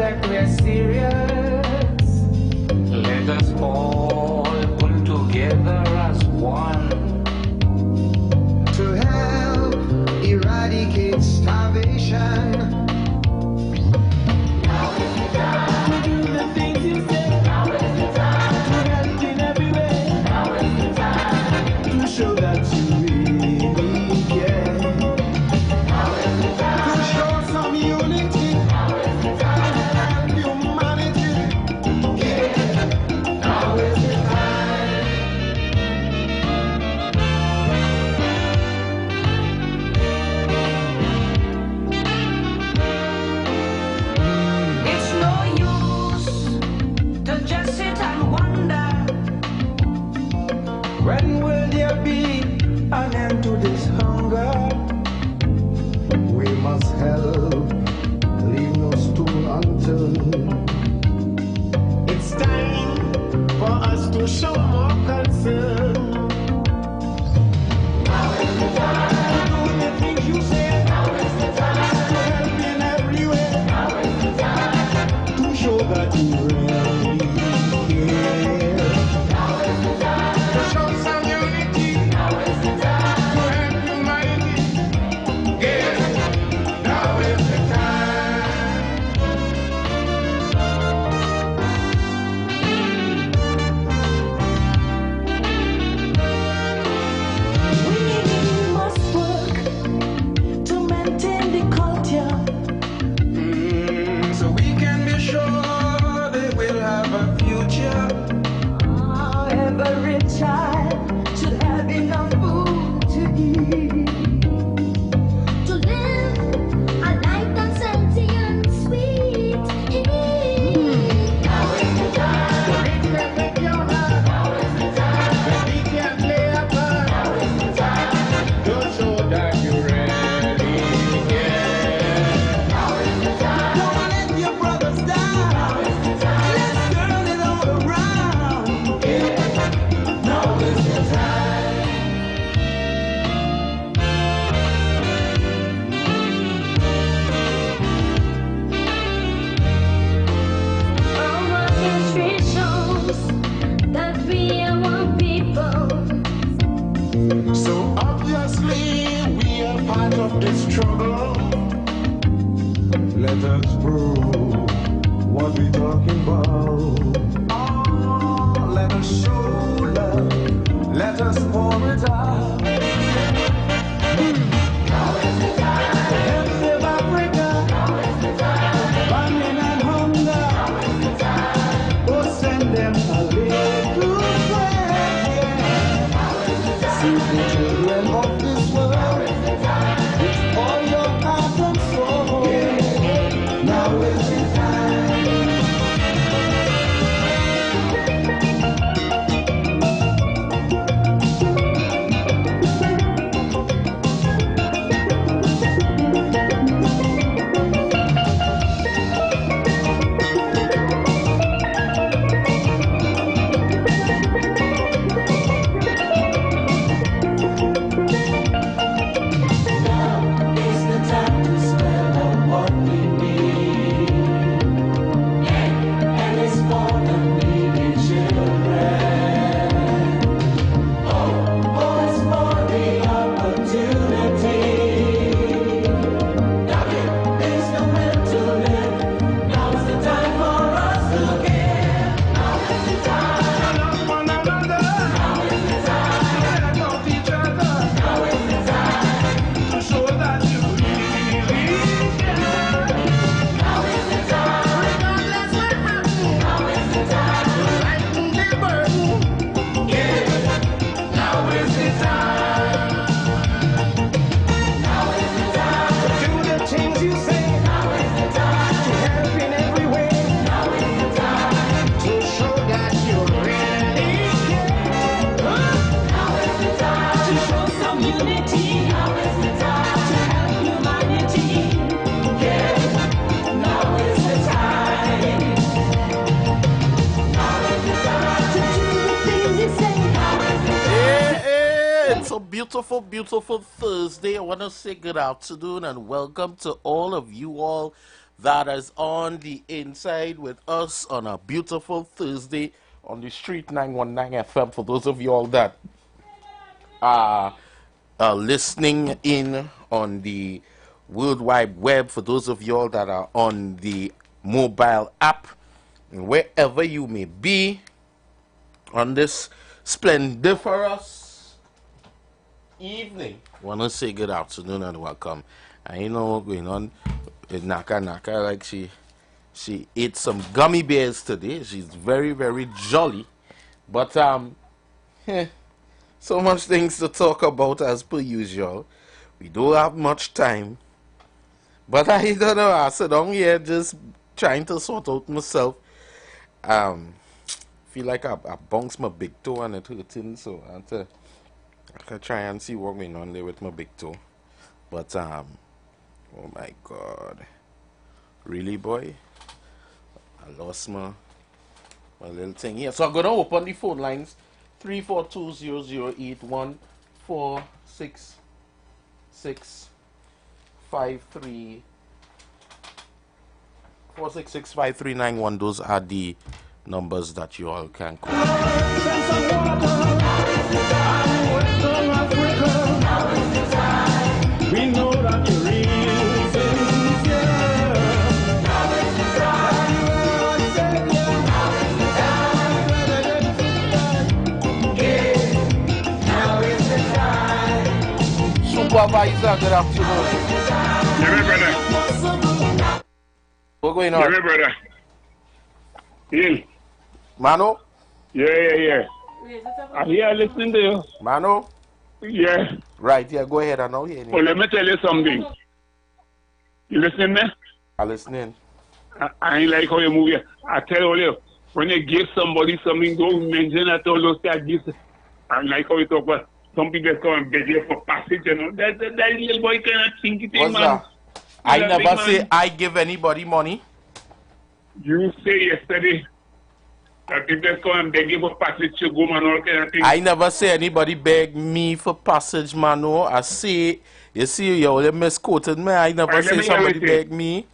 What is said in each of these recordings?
that we're serious. Let us all pull together as one to help eradicate starvation. Now is the time to do the things you say. Now is the time to help in every way. Now is the time to show that you really care. Now is the time to show some unity. Now is the time to help humanity. Yeah. Now is the time. It's no use to just sit and wonder, when will there be an end to this hunger? We must help, leave no stone unturned. It's time for us to show more concern. Now is the time to do the things you say. Now is the time to help in every way. Now is the time to show that you really care. Now is the time to show some unity. Now is the time to help humanity. Yeah. Now is the time. We must work to maintain the culture. So we can be sure they will have a future. Every child should have enough food to eat. To live a life that's healthy and sweet. Now is the time to reconnect your heart. Now is the time that we can play a part. Now is the time to show that you really care. Now is the time. Don't let your brothers down. Now is the time. Let's turn it all around. Yeah. Now is the time. Our history shows that we are one people. So obviously we are part of this struggle. Let us prove what we're talking about. Oh, let us show love. Let us pour it out. Now is the time to help save Africa. Now is the time. Famine and hunger. Now is the time. Go send them a little prayer. Now is the time. See the children of this world. Now is the time. With all your heart and soul. Yeah. Now is the time. beautiful, beautiful Thursday. I want to say good afternoon and welcome to all of you all that is on the inside with us on a beautiful Thursday on the street 919 FM. For those of you all that are listening in on the World Wide Web, for those of you all that are on the mobile app, and wherever you may be on this splendiferous evening, I want to say good afternoon and welcome. And you know what's going on with Naka, like she ate some gummy bears today. She's very, very jolly. But so much things to talk about as per usual. We don't have much time. But I don't know, I sit down here just trying to sort out myself. Feel like I bounced my big toe and it hurting, so I can try and see what's going on there with my big toe. But oh my God, really, boy, I lost my little thing here. So I'm gonna open the phone lines 342-0081-466-53 466-5391. Those are the numbers that you all can call. We know that you're real sincere. Supervisor, good afternoon. Yeah, brother. What's going on? Yeah, brother. Yeah. Mano? Yeah. I'm here listening to you. Mano? Yeah. Right, yeah, go ahead. I know you. Well, let me tell you something. You listening, man? I'm listening. I ain't like how you move here. I tell you, when you give somebody something, don't mention at all those gifts. I like how you talk about some people come and beg you for passage, you know. That little boy cannot think it, What's man. that? I That never big say man. I give anybody money. You say yesterday that people come and beg you for passage to go, man, all kind of things. I never say anybody beg me for passage, Mano. I say, you see, you only misquoted me. I never Alright, let say me somebody hear it. beg me.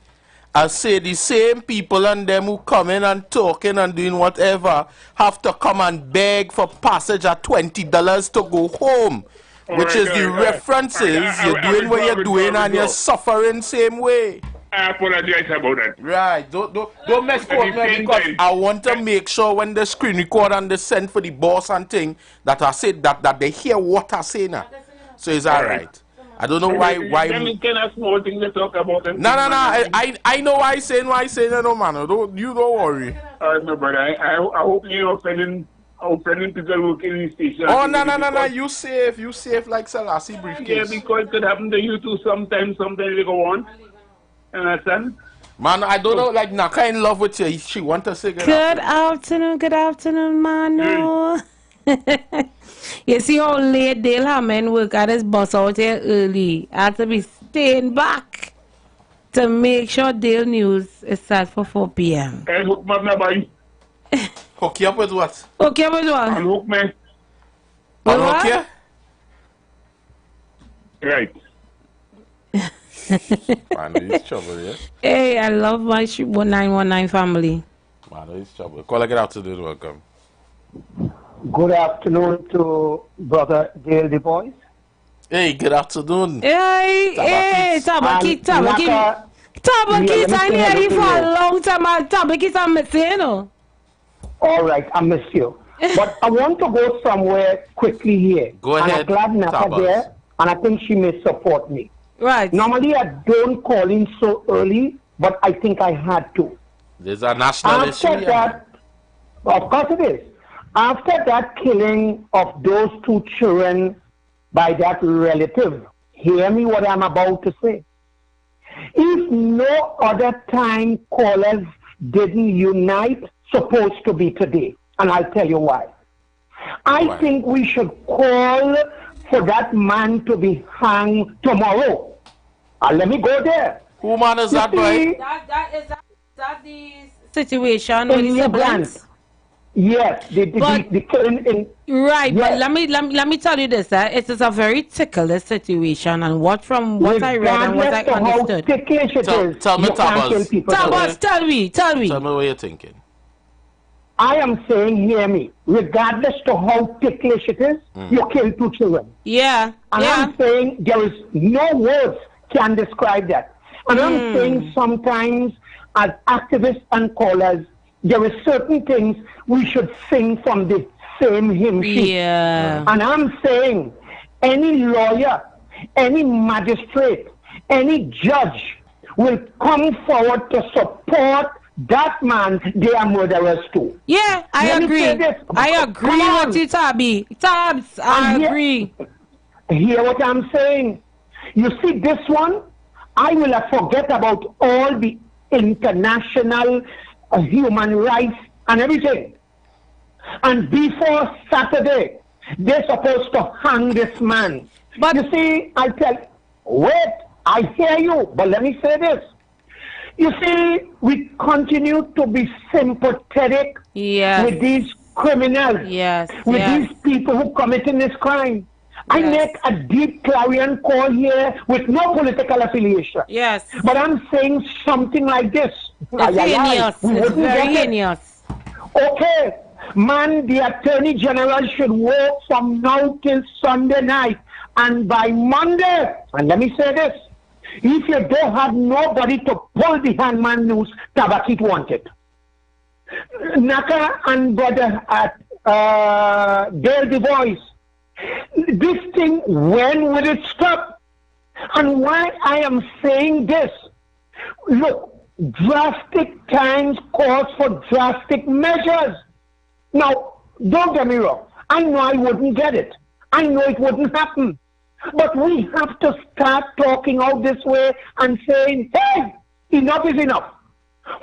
I say the same people and them who come in and talking and doing whatever have to come and beg for passage at $20 to go home. Which is the references you're doing what you're doing and you're suffering same way. I apologize about that. Right, don't misquote me because I want to make sure when the screen record and they send for the boss and thing that I said that they hear what I say now. So it's alright. I don't know why. Them kind of small thing to talk about. No. I know why I saying no man. Don't worry. Alright, my brother. I hope you're offending people working in the station. Oh no. You safe like Selassie briefcase. Yeah, because it could happen to you too sometimes they go on. Understand? Man, I don't know, like Naka in love with you. She want to say good afternoon, Mano. You see how late Dale Hammond work at his bus out here early. I have to be staying back to make sure Dale News is set for 4 p.m. And hook my boy. Hook you up with what? Okay, with what? And hook me. With Hook what? you? Right. Man, it's trouble, yeah? Hey, I love my 1919 family. Man, it's trouble. Call again afternoon, welcome. Good afternoon to Brother Dale Du Bois. Hey, good afternoon. Hey, Tabakit. I hear you for a long time. Tabakit, I miss you, know. All right, I miss you. But I want to go somewhere quickly here. Go ahead, And I'm glad Naka Tabas. there, and I think she may support me. Right. Normally, I don't call in so early, but I think I had to. There's a national issue. After that, of course it is. After that killing of those 2 children by that relative, hear me what I'm about to say. If no other time callers didn't unite, supposed to be today. And I'll tell you why. I think we should call for that man to be hanged tomorrow. Let me go there. Who man is that, boy? That is the situation with In the New Brand. siblings. Yes, the killing in... Right, Yes. but let me tell you this. It is a very ticklish situation, and what I read and what I Regardless of how understood. ticklish it Tell- is, tell me, you can't kill Tabas. people. Tabas, tell me. Tell me what you're thinking. I am saying, hear me, regardless of how ticklish it is, you kill 2 children. Yeah, And yeah. I'm saying there is no words can describe that. And I'm saying sometimes as activists and callers, there are certain things we should sing from the same hymn sheet. Yeah. And I'm saying any lawyer, any magistrate, any judge will come forward to support that man. They are murderers too. Yeah, I Let me agree. say this. I agree Come on. with you, Tabby. Tabs, I And agree. Hear what I'm saying. You see this one, I will forget about all the international human rights and everything. And before Saturday, they're supposed to hang this man. But- you see, wait, I hear you, but let me say this. You see, we continue to be sympathetic Yes. with these criminals, Yes, with yes. these people who committing this crime. I Yes. make a deep clarion call here with no political affiliation. Yes. But I'm saying something like this. It's heinous. We It's wouldn't very get it. heinous. Okay, man, the Attorney General should work from now till Sunday night. And by Monday, and let me say this, if you don't have nobody to pull the hangman noose, Tabakit wanted. Naka and brother at Dale the Voice, this thing, when will it stop? And why I am saying this, look, drastic times calls for drastic measures. Now, don't get me wrong. I know I wouldn't get it. I know it wouldn't happen. But we have to start talking out this way and saying, hey, enough is enough.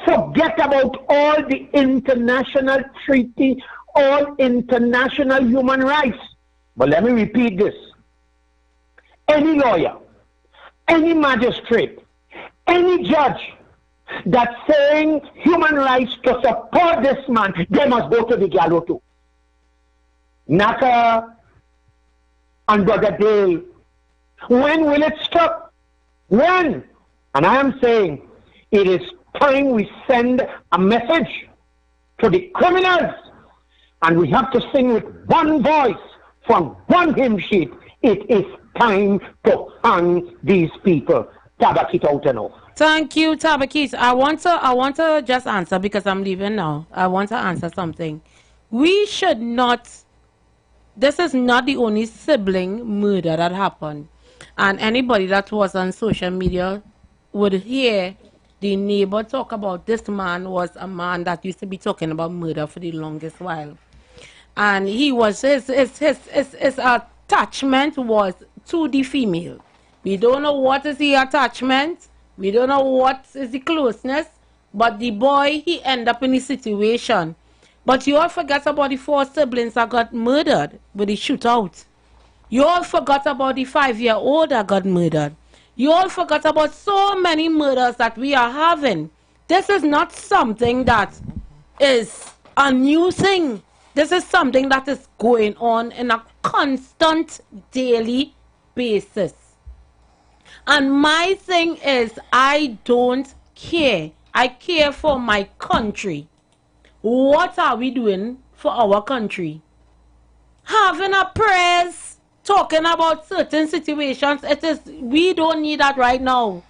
Forget about all the international treaty, all international human rights. But let me repeat this. Any lawyer, any magistrate, any judge that's saying human rights to support this man, they must go to the gallows too. Naka and Brother Dale, when will it stop? When? And I am saying it is time we send a message to the criminals, and we have to sing with one voice from one hymn sheet. It is time to hang these people. Tabakit out and off. Thank you, Tabakis. I want to just answer because I'm leaving now. I want to answer something. We should not. This is not the only sibling murder that happened, and anybody that was on social media would hear the neighbor talk about this man was a man that used to be talking about murder for the longest while, and he was his attachment was to the female. We don't know what is the attachment. We don't know what is the closeness, but the boy, he ended up in the situation. But you all forgot about the 4 siblings that got murdered with the shootout. You all forgot about the 5-year-old that got murdered. You all forgot about so many murders that we are having. This is not something that is a new thing. This is something that is going on in a constant daily basis. And my thing is, I don't care. I care for my country. What are we doing for our country? Having a prayers, talking about certain situations, we don't need that right now.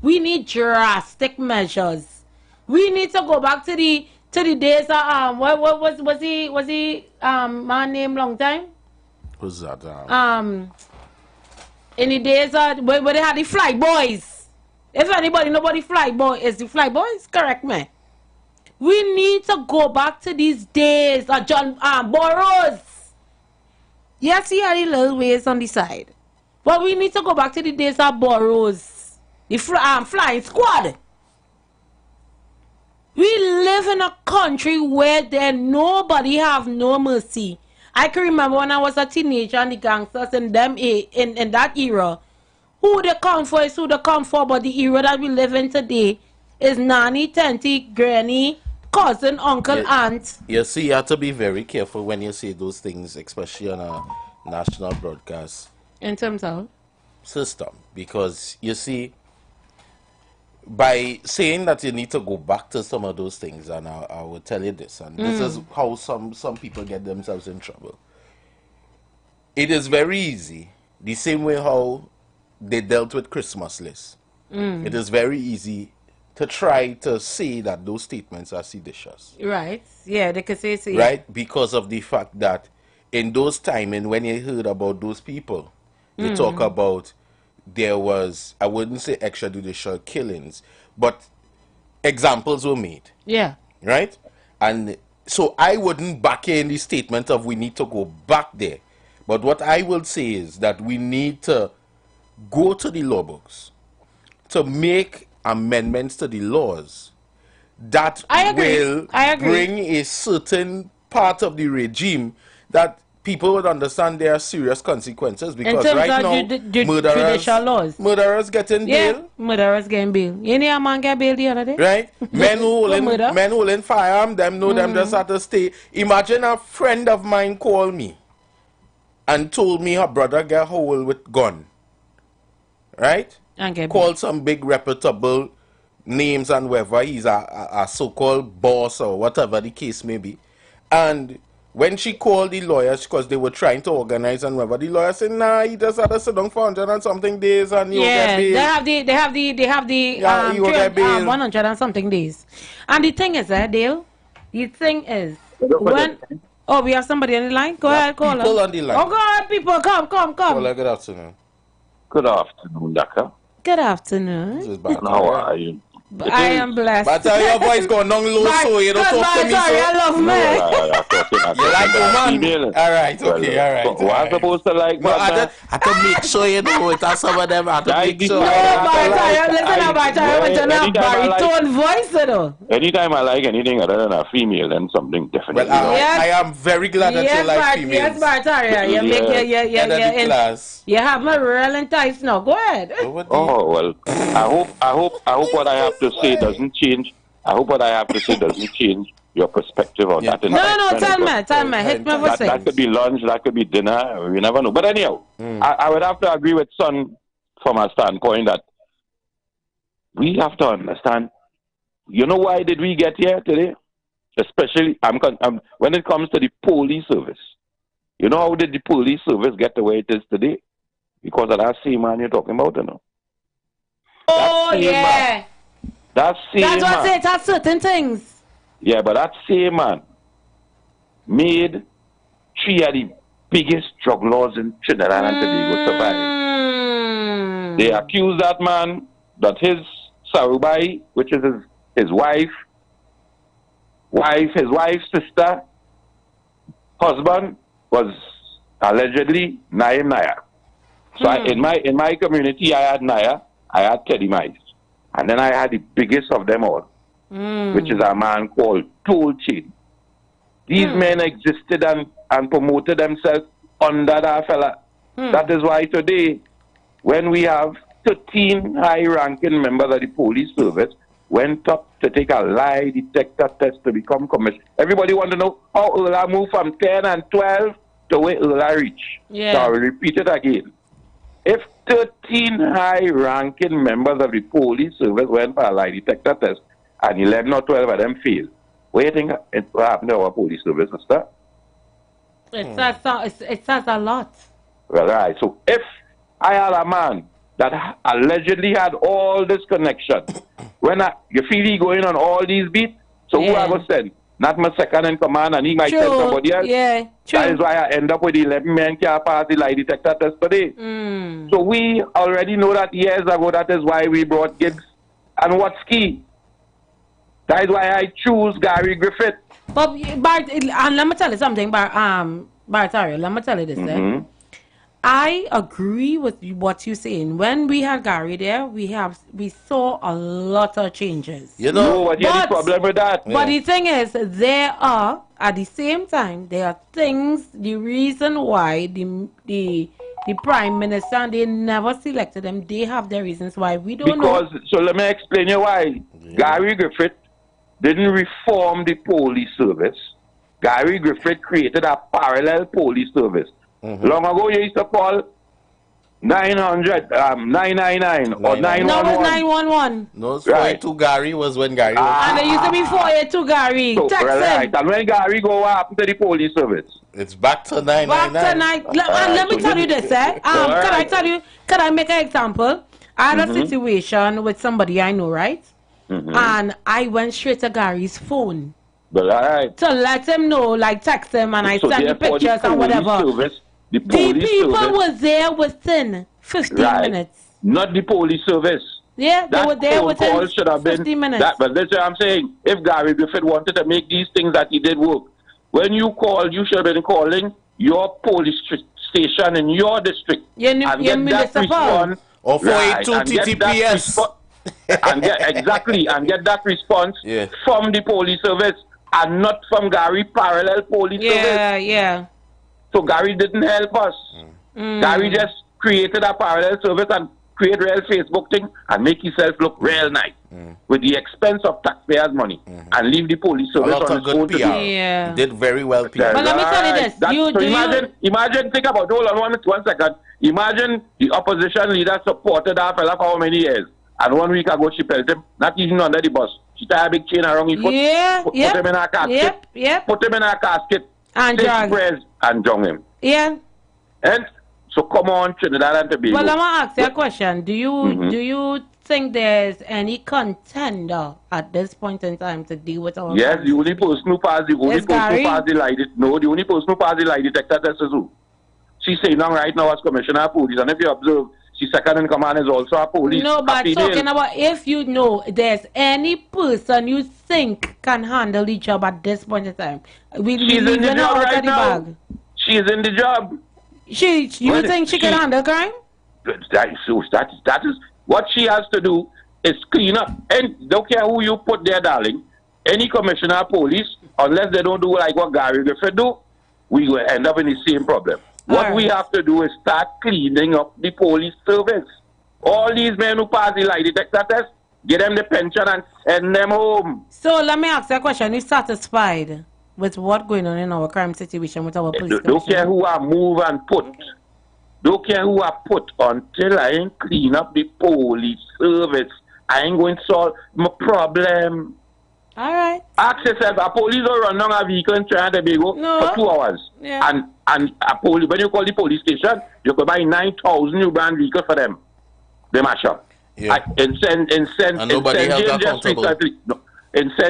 We need drastic measures. We need to go back to the days of what was he man named long time? Who's that? In the days where they had the fly boys. If anybody know about the fly boy, is the fly boys? Correct me. We need to go back to these days of John Burroughs. Yes, he had the little ways on the side. But we need to go back to the days of Burroughs. The flying squad. We live in a country where nobody have no mercy. I can remember when I was a teenager and the gangsters in that era. Who they come for is who they come for, but the era that we live in today is nanny, tanty, granny, cousin, uncle, Yeah. aunt. You see, you have to be very careful when you say those things, especially on a national broadcast In terms of? system, because you see, by saying that you need to go back to some of those things, and I will tell you this, and this is how some people get themselves in trouble. It is very easy, the same way how they dealt with Christmas lists. It is very easy to try to say that those statements are seditious, Right. Yeah, they could say so. right? Because of the fact that in those timing, when you heard about those people, you talk about there was, I wouldn't say extrajudicial killings, but examples were made, Yeah. right? And so I wouldn't back in the statement of we need to go back there. But what I will say is that we need to go to the law books to make amendments to the laws that I agree. will I agree. bring a certain part of the regime that people would understand there are serious consequences, because terms right of now judicial laws. murderers getting Yeah. bail, Murderers getting bail. You know a man get bail the other day? right? Men who murder. holding firearm, them know them just have to stay. Imagine a friend of mine called me and told me her brother get hold with gun, right? And get bail. Called some big reputable names and whether he's a so-called boss or whatever the case may be. And when she called the lawyers, because they were trying to organize and whatever, the lawyer said, nah, he just had to sit down for 100 and something days and he'll Yeah, get bail. they have the Yeah, you will get bail. 100 and something days. And the thing is, Dale, the thing is, when... Oh, we have somebody on the line? Go ahead, call People her. on the line. Oh, go ahead, people. Come. Well, good afternoon. Good afternoon, Daka. Good afternoon. This is back. How are you? I am blessed. But your voice going down low, so you don't talk to me. Sorry, I So. love man. You like woman? Alright, okay, alright. What I'm supposed to like, No, I man? have to make sure you know it. And some of them I have to make sure. No, Bartaya, listen up, Bartaya. I want to know Anytime I like- baritone voice, you know. Anytime I like anything other than a female, then something definitely. Well, wrong. Yes. I am very glad that you like females. Yes, Bartaya. You make Head of the class. you have my real enticed now. Go ahead. Oh well, I hope what I have to say doesn't change. I hope what I have to say doesn't change your perspective on Yeah. that. No, tell me. Hit me for That could be lunch, that could be dinner. We never know. But anyhow, I would have to agree with Son from a standpoint that we have to understand. You know why did we get here today? Especially when it comes to the police service. You know how did the police service get the way it is today? Because of that same man you're talking about, you know. Oh, That same yeah. man. That same That's what I man. say. It has certain things. Yeah, but that same man made 3 of the biggest drug laws in Trinidad and Tobago survive. Mm. They accused that man that his Sarubai, which is his his wife's sister, husband, was allegedly Naim Naya. So in my community, I had Naya, I had Teddy Mice. And then I had the biggest of them all, which is a man called Toll Chain. These men existed and promoted themselves under that fella. That is why today, when we have 13 high-ranking members of the police service went up to take a lie detector test to become commissioner. Everybody want to know how Urla moved from 10 and 12 to where Urla reach. Yeah. So I will repeat it again. If 13 high-ranking members of the police service went for a lie detector test and 11 or 12 of them failed, what do you think what happened to our police service, mister? It says a lot. Well, all right. So if I had a man that allegedly had all this connection, you feel he going on all these beats, so who I was send? Not my second in command, and he might send somebody else. Yeah, true. That is why I end up with 11 men can't pass the lie detector test today. So we already know that years ago. That is why we brought Gibbs and Watsky. That is why I choose Gary Griffith. But Bart, and let me tell you something, Bartario, let me tell you this. I agree with what you're saying. When we had Gary there, we saw a lot of changes. You know, what is the problem with that? But the thing is, there are at the same time there are things. The reason why the prime minister and they never selected them, they have their reasons why we don't know. So let me explain you why. Gary Griffith didn't reform the police service. Gary Griffith created a parallel police service. Long ago, you used to call 900, 999 or 911. No, it was 911. No, 482 Gary was when Gary was. And it used to be 482 Gary. So, Text right. him. And when Gary go, what happened to the police service? It's back to 999. Back to 9. Let me tell you this, eh? Can I make an example? I had a situation with somebody I know, right? And I went straight to Gary's phone. But all right. To let him know, like text him, and I So send the therefore, pictures the and whatever. Service, the The people service, was there within 15 minutes. Not the police service. Yeah, they were there phone call within should have 15 been minutes. That, but that's what I'm saying. If Gary Griffith wanted to make these things that he did work, when you call, you should have been calling your police station in your district and get that response. Or 482 TTPS. And get that response from the police service and not from Gary parallel police service. Yeah. So Gary didn't help us. Gary just created a parallel service and create real Facebook thing and make himself look real nice with the expense of taxpayers' money and leave the police service on its own to do. Yeah. He did very well, PR. But let me tell you this. Imagine, think about, hold on one second. Imagine the opposition leader supported that fella for how many years? And 1 week ago, she pelted him, not even under the bus. She tied a big chain around his foot, put him in a casket, put him in a casket, and drug him. Yeah. And so come on, Trinidad and Tobago. Well, let me ask you a question. Do you think there's any contender at this point in time to deal with our Yes, the only person who passed the lie detector test is who? She's saying now right now as Commissioner of Police, and if you observe, she's second in command is also a police. No, but talking about if you know there's any person you think can handle the job at this point in time. She's in the job right now. She's in the job. You think she can handle crime? That is what she has to do is clean up. And don't care who you put there, darling. Any commissioner of police, unless they don't do like what Gary Griffith do, we will end up in the same problem. What we have to do is start cleaning up the police service. All these men who pass the lie detector test, get them the pension and send them home. So let me ask you a question. Are you satisfied with what's going on in our crime situation with our police? Don't care who I move and put. Don't care who I put until I ain't clean up the police service. I ain't going to solve my problem. All right. Ask yourself, a police will run down a vehicle in Trinidad and Tobago for 2 hours. Yeah. And a police, when you call the police station, you could buy 9,000 new brand vehicles for them. They mash up. Yeah. In St.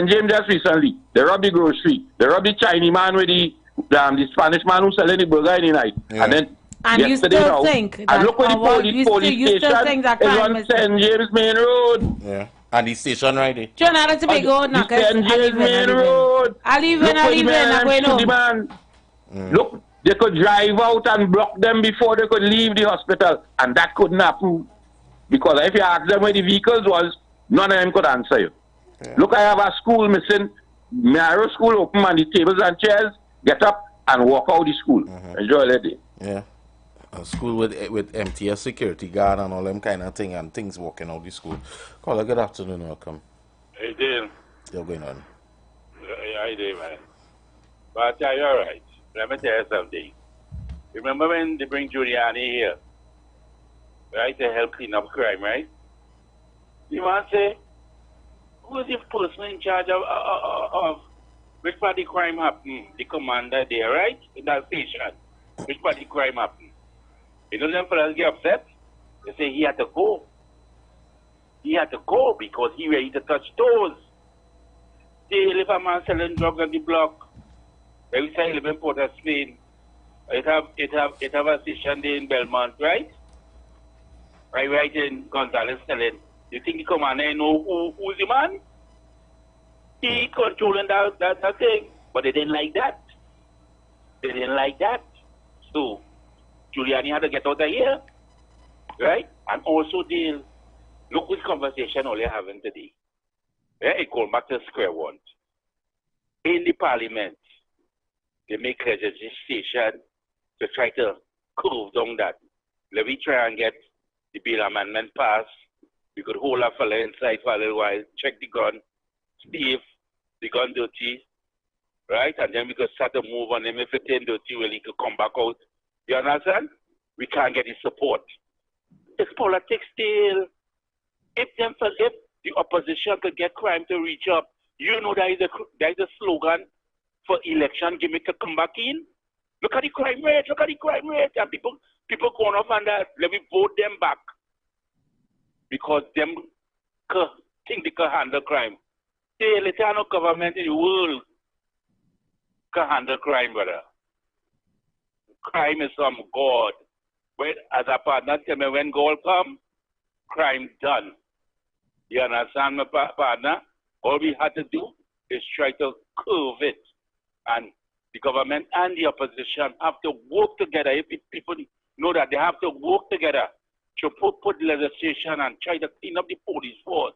James just recently, they robbed the grocery. They robbed the Chinese man with the Spanish man who selling the burger in the night. And you still think that look where the police station is on St. James Main Road. Yeah. And the station right there. Trinidad and Tobago, St. James Main Road. I'll leave in. Look, they could drive out and block them before they could leave the hospital. And that couldn't happen. Because if you ask them where the vehicles was, none of them could answer you. Yeah. Look, I have a school missing. My school open and the tables and chairs, get up and walk out the school. Enjoy that day. Yeah. A school with MTS security guard and all them kind of thing and things walking out the school. Caller, good afternoon, welcome. Hey, Dale. You're going on. How you doing, man? But you're all right. Let me tell you something. Remember when they bring Giuliani here, right, to help clean up crime, right? You want to say, who is the person in charge of which part the crime happened? The commander there, right? In that station. Which part the crime happened? You know them fellas get upset? They say he had to go. He had to go because he ready to touch toes. Still, if a man selling drugs on the block, every time he live in Port of Spain, it have a station there in Belmont, right? Right in Gonzales selling. You think the commander know who's the man? He controlling that thing. But they didn't like that. So Giuliani had to get out of here. Right? And also deal. Look which conversation all you're having today. Yeah, it goes back to square one. In the parliament, they make legislation to try to curve down that. Let me try and get the bill amendment passed. We could hold a fella inside for a little while, check the gun, see if the gun dirty, right? And then we could start to move on him. If it ain't dirty, well, he could come back out. You understand? We can't get his support. It's politics still. If the opposition could get crime to reach up, you know there is a slogan for election gimmick to come back in. Look at the crime rate, look at the crime rate. And people going off and that, let me vote them back. Because them think they can handle crime. Say, let's have no government in the world can handle crime, brother. Crime is some God. But as a partner, tell me when God come, crime done. You understand, my partner? All we had to do is try to curve it. And the government and the opposition have to work together. If people know that they have to work together to put legislation and try to clean up the police force,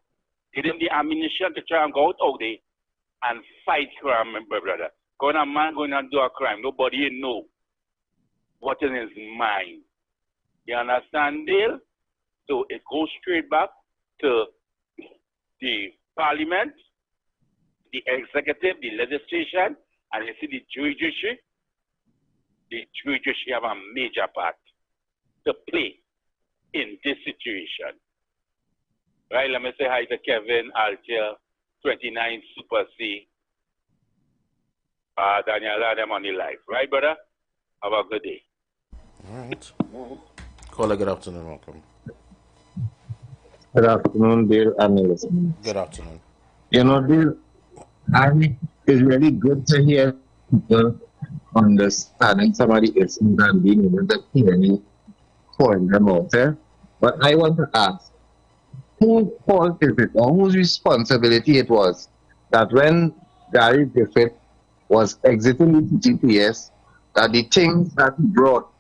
give them the ammunition to try and go out there and fight crime, my brother. Going a man going and do a crime, nobody know what's in his mind. You understand, Dale? So it goes straight back to the parliament, the executive, the legislation, and you see the judiciary. The judiciary have a major part to play in this situation. Right, let me say hi to Kevin, Altia, 29 Super C, Daniela, them on the live. Right, brother? Have a good day. All right. Caller, good afternoon. Welcome. Good afternoon, Bill and Nelson. Good afternoon. You know, Bill, I think it's really good to hear people understanding somebody issues and being able to clearly point them out there. But I want to ask, whose fault is it or whose responsibility it was that when Gary Griffith was exiting the GPS, that the things that he brought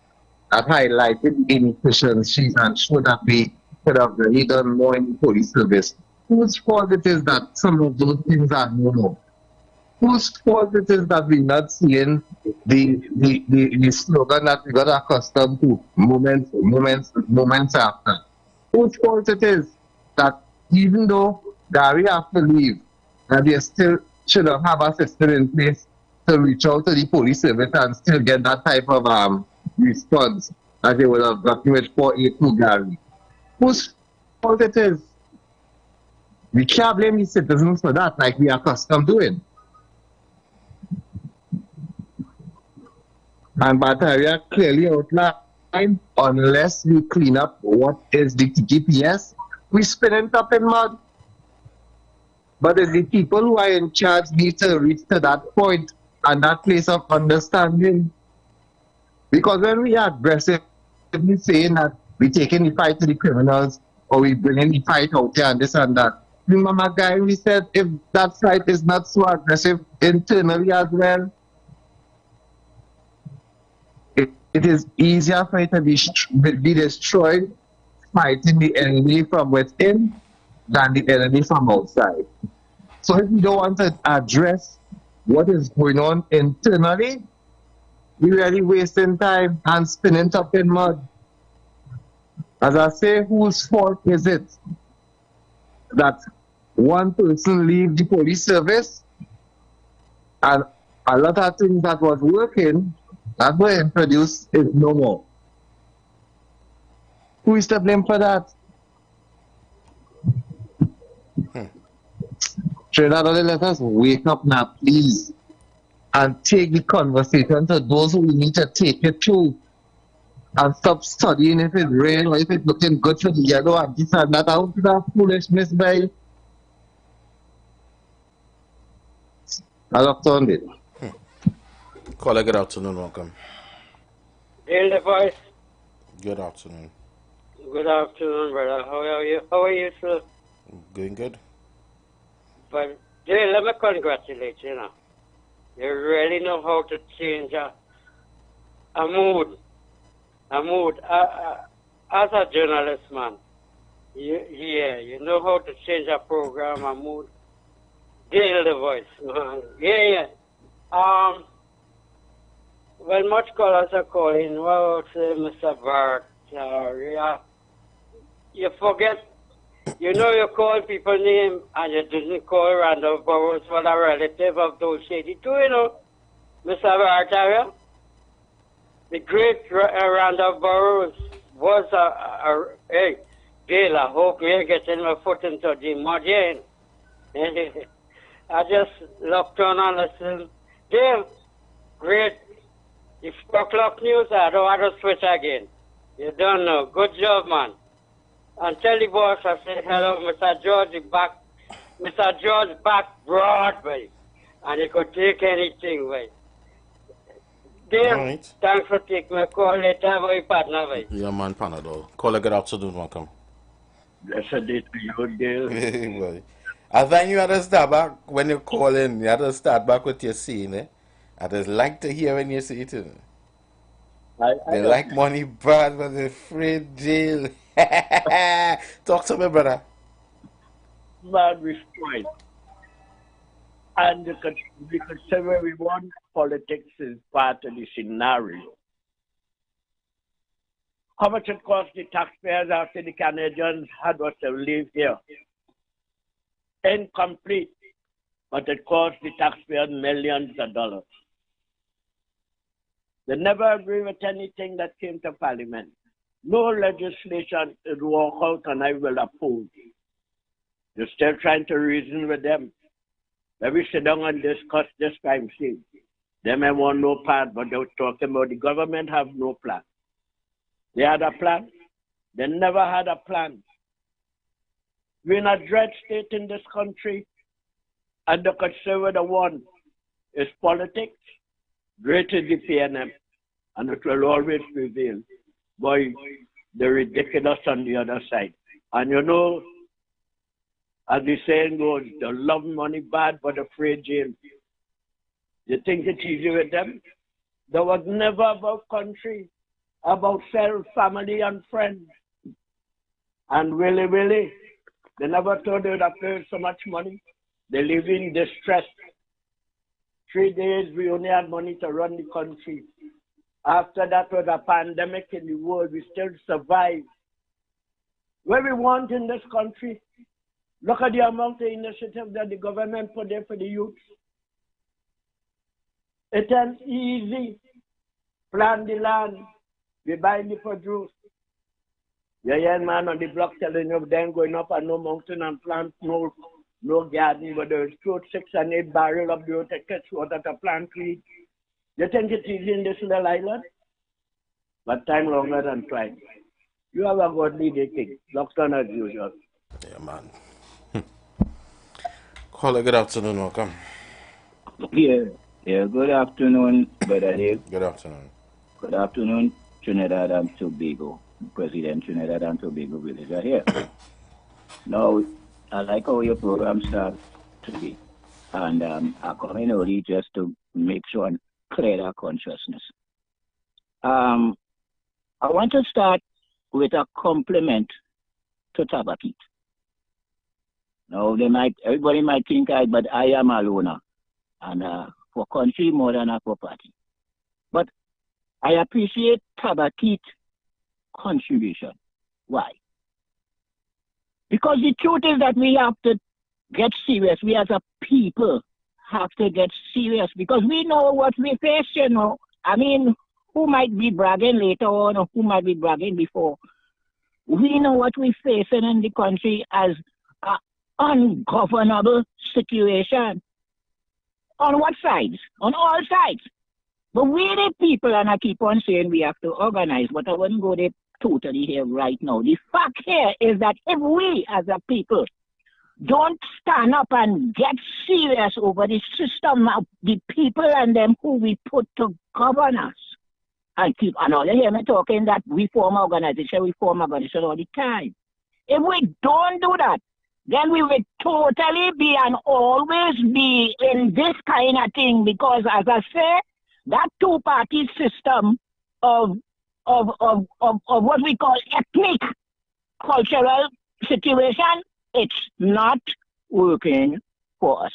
that highlighted inefficiencies and showed that we could have really done more in the police service, whose fault it is that some of those things are no more? Whose fault it is that we're not seeing the slogan that we got accustomed to moments after? Whose fault it is that even though Gary has to leave, that they still should have a system in place to reach out to the police service and still get that type of response that they would have gotten with 482 Gary? Whose fault it is? We can't blame the citizens for that like we are accustomed doing. And Bataria clearly outlined, unless we clean up what is the GPS, we spin it up in mud. But it's the people who are in charge need to reach to that point and that place of understanding. Because when we are aggressively saying that we're taking the fight to the criminals or we bringing the fight out there and this and that, remember, guy, we said if that fight is not so aggressive internally as well, it is easier for it to be destroyed fighting the enemy from within than the enemy from outside. So if we don't want to address what is going on internally, we're really wasting time and spinning up in mud. As I say, whose fault is it that one person leave the police service and a lot of things that was working that were introduced is no more? Who is to blame for that? Trinidad, let us wake up now, please, and take the conversation to those who need to take it to, and stop studying if it's real or if it's looking good for the yellow and this and that. Out of that foolishness, by I looked on it. Caller, good afternoon. Welcome. Hail the voice. Good afternoon. Good afternoon, brother. How are you? How are you, sir? Going good. But Jay, let me congratulate you now. You really know how to change a mood. A mood. As a journalist, man, you know how to change a program, a mood. Hail the voice, man. Yeah. When much callers are calling, well, say Mr. Bart, you forget You know, you call people name and you didn't call Randolph Burrows for a relative of those shady too, you know, Mr. Barataria. The great Randolph Burrows was hey, Gail, I hope we're getting my foot into the mud here. I just looked on and listened. Dale, great. The 4 o'clock news, I don't want to switch again. You don't know. Good job, man. And tell the boss I said hello, Mr. George back. Mr. George back Broadway. And he could take anything, way. Dale, Right. thanks for taking my call later, my partner, way. Yeah, man, Panadol. Call a good afternoon, welcome. Blessed day to you, Dale. Well, I think you had to start back when you call in. You had to start back with your scene, eh? I just like to hear when you say it. They like money bad, but they're afraid jail. Talk to me, brother. Man, we spoiled. And we could say where we want, politics is part of the scenario. How much it cost the taxpayers after the Canadians had us to live here? Incomplete, but it cost the taxpayers millions of dollars. They never agree with anything that came to Parliament. No legislation would walk out and I will oppose. You're still trying to reason with them. When we sit down and discuss this crime scene, they may want no part, but they're talking about the government have no plan. They had a plan. They never had a plan. We're in a dread state in this country, and the conservative one is politics. Great is the PNM, and it will always prevail. Boy, the ridiculous on the other side. And you know, as the saying goes, they love money bad, but afraid jail. You think it's easy with them? There was never about country, about self, family, and friends. And really, they never thought they would have paid so much money. They live in distress. 3 days, we only had money to run the country. After that was a pandemic in the world, we still survived. What we want in this country, look at the amount of initiatives that the government put there for the youth. It's an easy plan the land. We buy the produce. You hear man on the block telling you them going up on no mountain and plant no garden, but there's 2, 6, and 8 barrels of the to catch water to plant trees. You think it's easy in this little island? But time longer than twice. You have a godly day, king. Locked on as usual. Yeah, man. Call a good afternoon, welcome. Yeah, good afternoon, Brother Dave. Good afternoon. Good afternoon, Trinidad and Tobago. President Trinidad and Tobago Villager here. Now, I like how your program starts today. And I come in early just to make sure and clear our consciousness. I want to start with a compliment to Tabakit. Now, everybody might think but I am a loner. And for country more than for party. But I appreciate Tabakit's contribution. Why? Because the truth is that we have to get serious. We as a people have to get serious because we know what we face, you know. I mean, who might be bragging later on or who might be bragging before? We know what we're facing in the country as an ungovernable situation. On what sides? On all sides. But we the people, and I keep on saying we have to organize, but I wouldn't go there totally here right now. The fact here is that if we as a people don't stand up and get serious over the system of the people and them who we put to govern us, and all you hear me talking that we form organization all the time. If we don't do that, then we will totally be and always be in this kind of thing because, as I say, that two-party system of what we call ethnic cultural situation, it's not working for us.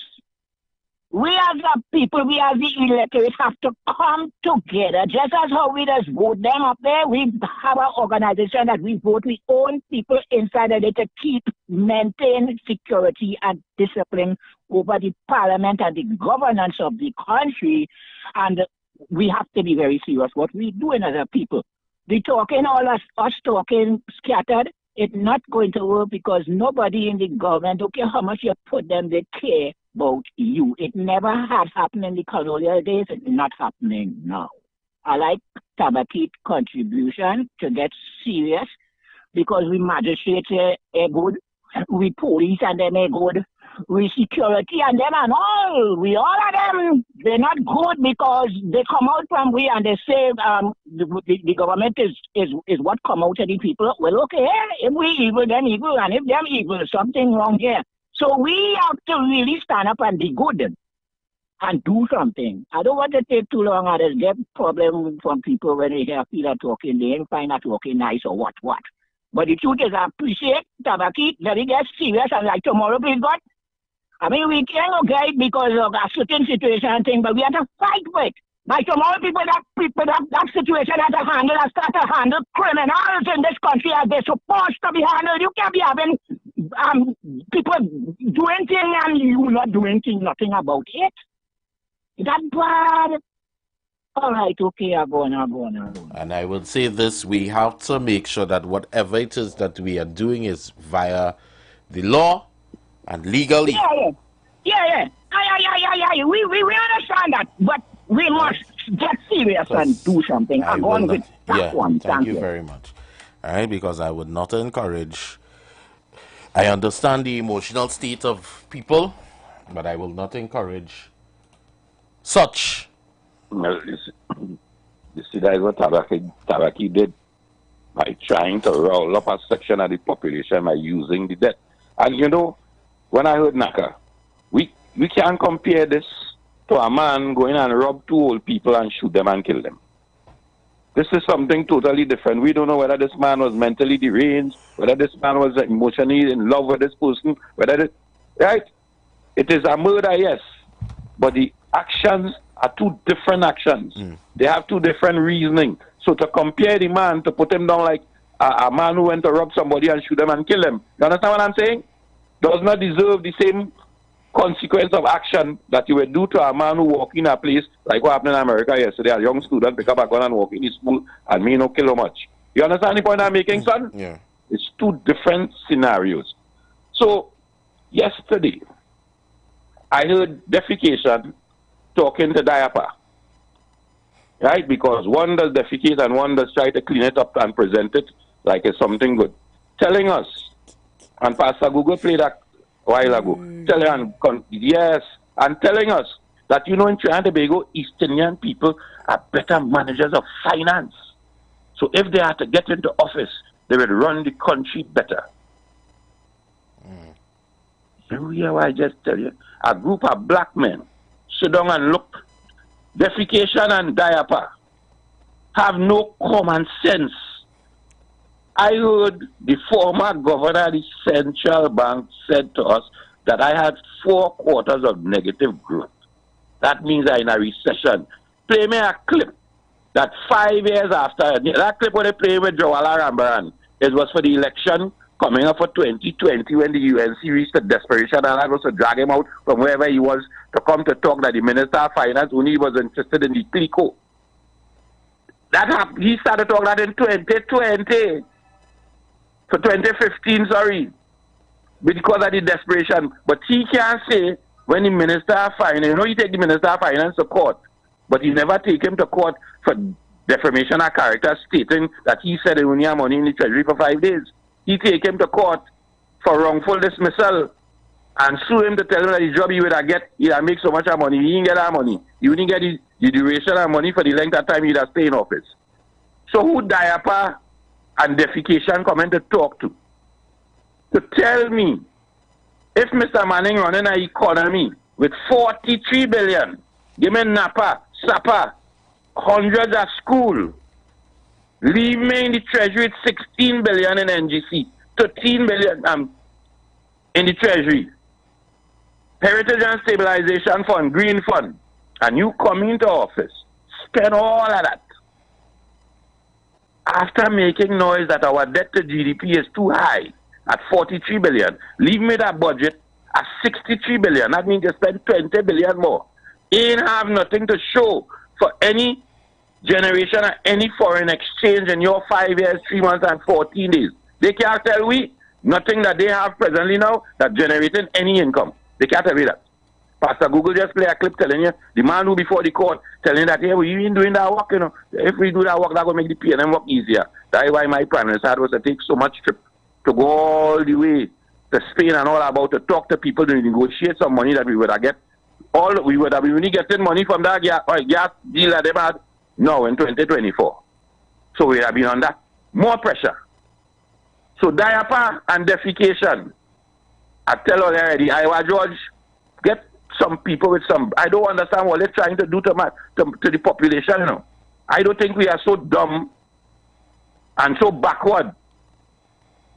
we as the people, we as the electorate have to come together. Just as how we just vote them up there, we have an organization that we vote. We own people inside of it to maintain security and discipline over the parliament and the governance of the country. And we have to be very serious what we doing as a people. The talking, all us talking scattered, it's not going to work because nobody in the government, don't care how much you put them, they care about you. It never had happened in the colonial days. It's not happening now. I like Tabaki's contribution to get serious because we magistrates are good, we police and them are good, we security and them and all. We all of them, they're not good because they come out from we and they say the government is what come out of the people. Well, okay, if we evil, then evil, and if them evil, something wrong here. So we have to really stand up and be good and do something. I don't want to take too long. I just get problem from people when they hear people talking. They ain't find that talking nice or what. But the truth is, I appreciate Tabaki. Let it get serious and like tomorrow, please God. I mean, we can't guide because of a certain situation and thing, but we have to fight for it. By tomorrow, that situation has to handle and start to handle criminals in this country as they're supposed to be handled. You can't be having people doing things and you not doing nothing about it. That's bad. All right, okay, I'm going. And I will say this, we have to make sure that whatever it is that we are doing is via the law and legally. Yeah. We understand that, but we must get serious and do something. I'm going with that one. Thank you very much. All right, because I would not encourage. I understand the emotional state of people, but I will not encourage such. Well, you see, that is what Tabaki did by trying to roll up a section of the population by using the debt. And you know, when I heard Naka, we can't compare this to a man going and rob two old people and shoot them and kill them. This is something totally different. We don't know whether this man was mentally deranged, whether this man was emotionally in love with this person, right? It is a murder, yes, but the actions are two different actions. They have two different reasoning. So to compare the man, to put him down like a man who went to rob somebody and shoot them and kill them, you understand what I'm saying? Does not deserve the same consequence of action that you would do to a man who walk in a place like what happened in America yesterday. A young student pick up a gun and walk in his school and me no kill how much. You understand the point I'm making, son? Yeah. It's two different scenarios. So yesterday, I heard defecation talking to diaper. Right? Because one does defecate and one does try to clean it up and present it like it's something good. Telling us, and Pastor Google played that a while ago, and telling us that, you know, in Trinidad and Tobago, East Indian people are better managers of finance. So if they had to get into office, they would run the country better. You hear what I just tell you? A group of black men sit down and look. Defecation and diaper have no common sense. I heard the former governor of the central bank said to us that I had 4 quarters of negative growth. That means I'm in a recession. Play me a clip that 5 years after, that clip where they play with Jawala Rambaran, it was for the election coming up for 2020 when the UNC reached a desperation and I was to drag him out from wherever he was to come to talk that the Minister of Finance only was interested in the CLICO. He started talking that in 2020. For 2015, sorry, because of the desperation. But he can't say when the Minister of Finance, you know, he take the Minister of Finance to court, but he never take him to court for defamation of character, stating that he said he only had money in the treasury for 5 days. He take him to court for wrongful dismissal and sue him to tell him that the job he would have get, he'd have make so much money. He didn't get that money. He wouldn't get the duration of money for the length of time he'd have stayed in office. So who diaper and defecation coming to talk to tell me if Mr. Manning running an economy with 43 billion, give me Napa, Sapa, hundreds of school, leave me in the treasury with 16 billion in NGC, 13 billion in the treasury. Heritage and Stabilization Fund, Green Fund, and you come into office, spend all of that. After making noise that our debt to GDP is too high at 43 billion, leave me that budget at 63 billion. That means you spend 20 billion more. Ain't have nothing to show for any generation or any foreign exchange in your 5 years, 3 months, and 14 days. They can't tell we nothing that they have presently now that generating any income. They can't tell me that. Pastor Google just play a clip telling you, the man who before the court telling that, hey, we ain't doing that work, you know. If we do that work, that will make the PNM work easier. That's why my plan was to take so much trip to go all the way to Spain and all about to talk to people to negotiate some money that we would have get. We would have been only getting money from that gas deal that they had now in 2024. So we have been under more pressure. So diaper and defecation, I tell already, IWER George, get some people with some, I don't understand what they're trying to do to the population, you know. I don't think we are so dumb and so backward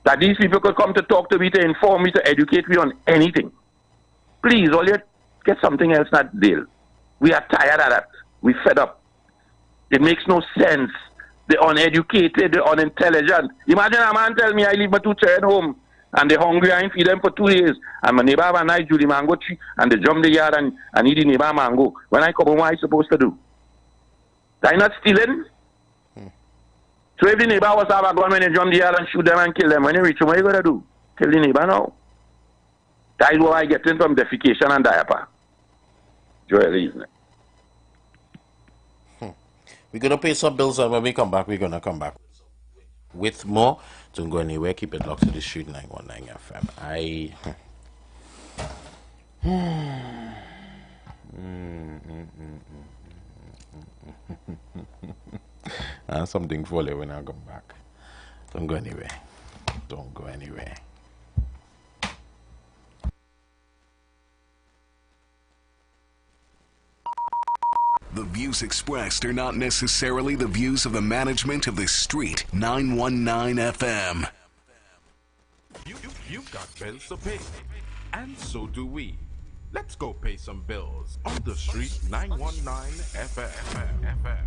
that these people could come to talk to me, to inform me, to educate me on anything. Please, all you get something else not deal. We are tired of that. We fed up. It makes no sense. The uneducated, the unintelligent. Imagine a man tell me I leave my 2 children home and they're hungry, I feed them for 2 days. And my neighbor have a nice Julie mango tree and they jump the yard and eat the neighbor mango. When I come home, what am I supposed to do? They're not stealing? So if the neighbor was to have a gun when they jump the yard and shoot them and kill them, when they reach home, what are you going to do? Kill the neighbor now? That is what I get in from defecation and diaper. Enjoy evening. We're going to pay some bills, and when we come back, we're going to come back with more. Don't go anywhere. Keep it locked to the Street 919 FM. Something for you when I come back. Don't go anywhere. Don't go anywhere. The views expressed are not necessarily the views of the management of the Street 919 FM. You've got bills to pay, and so do we. Let's go pay some bills on the Street 919 FM.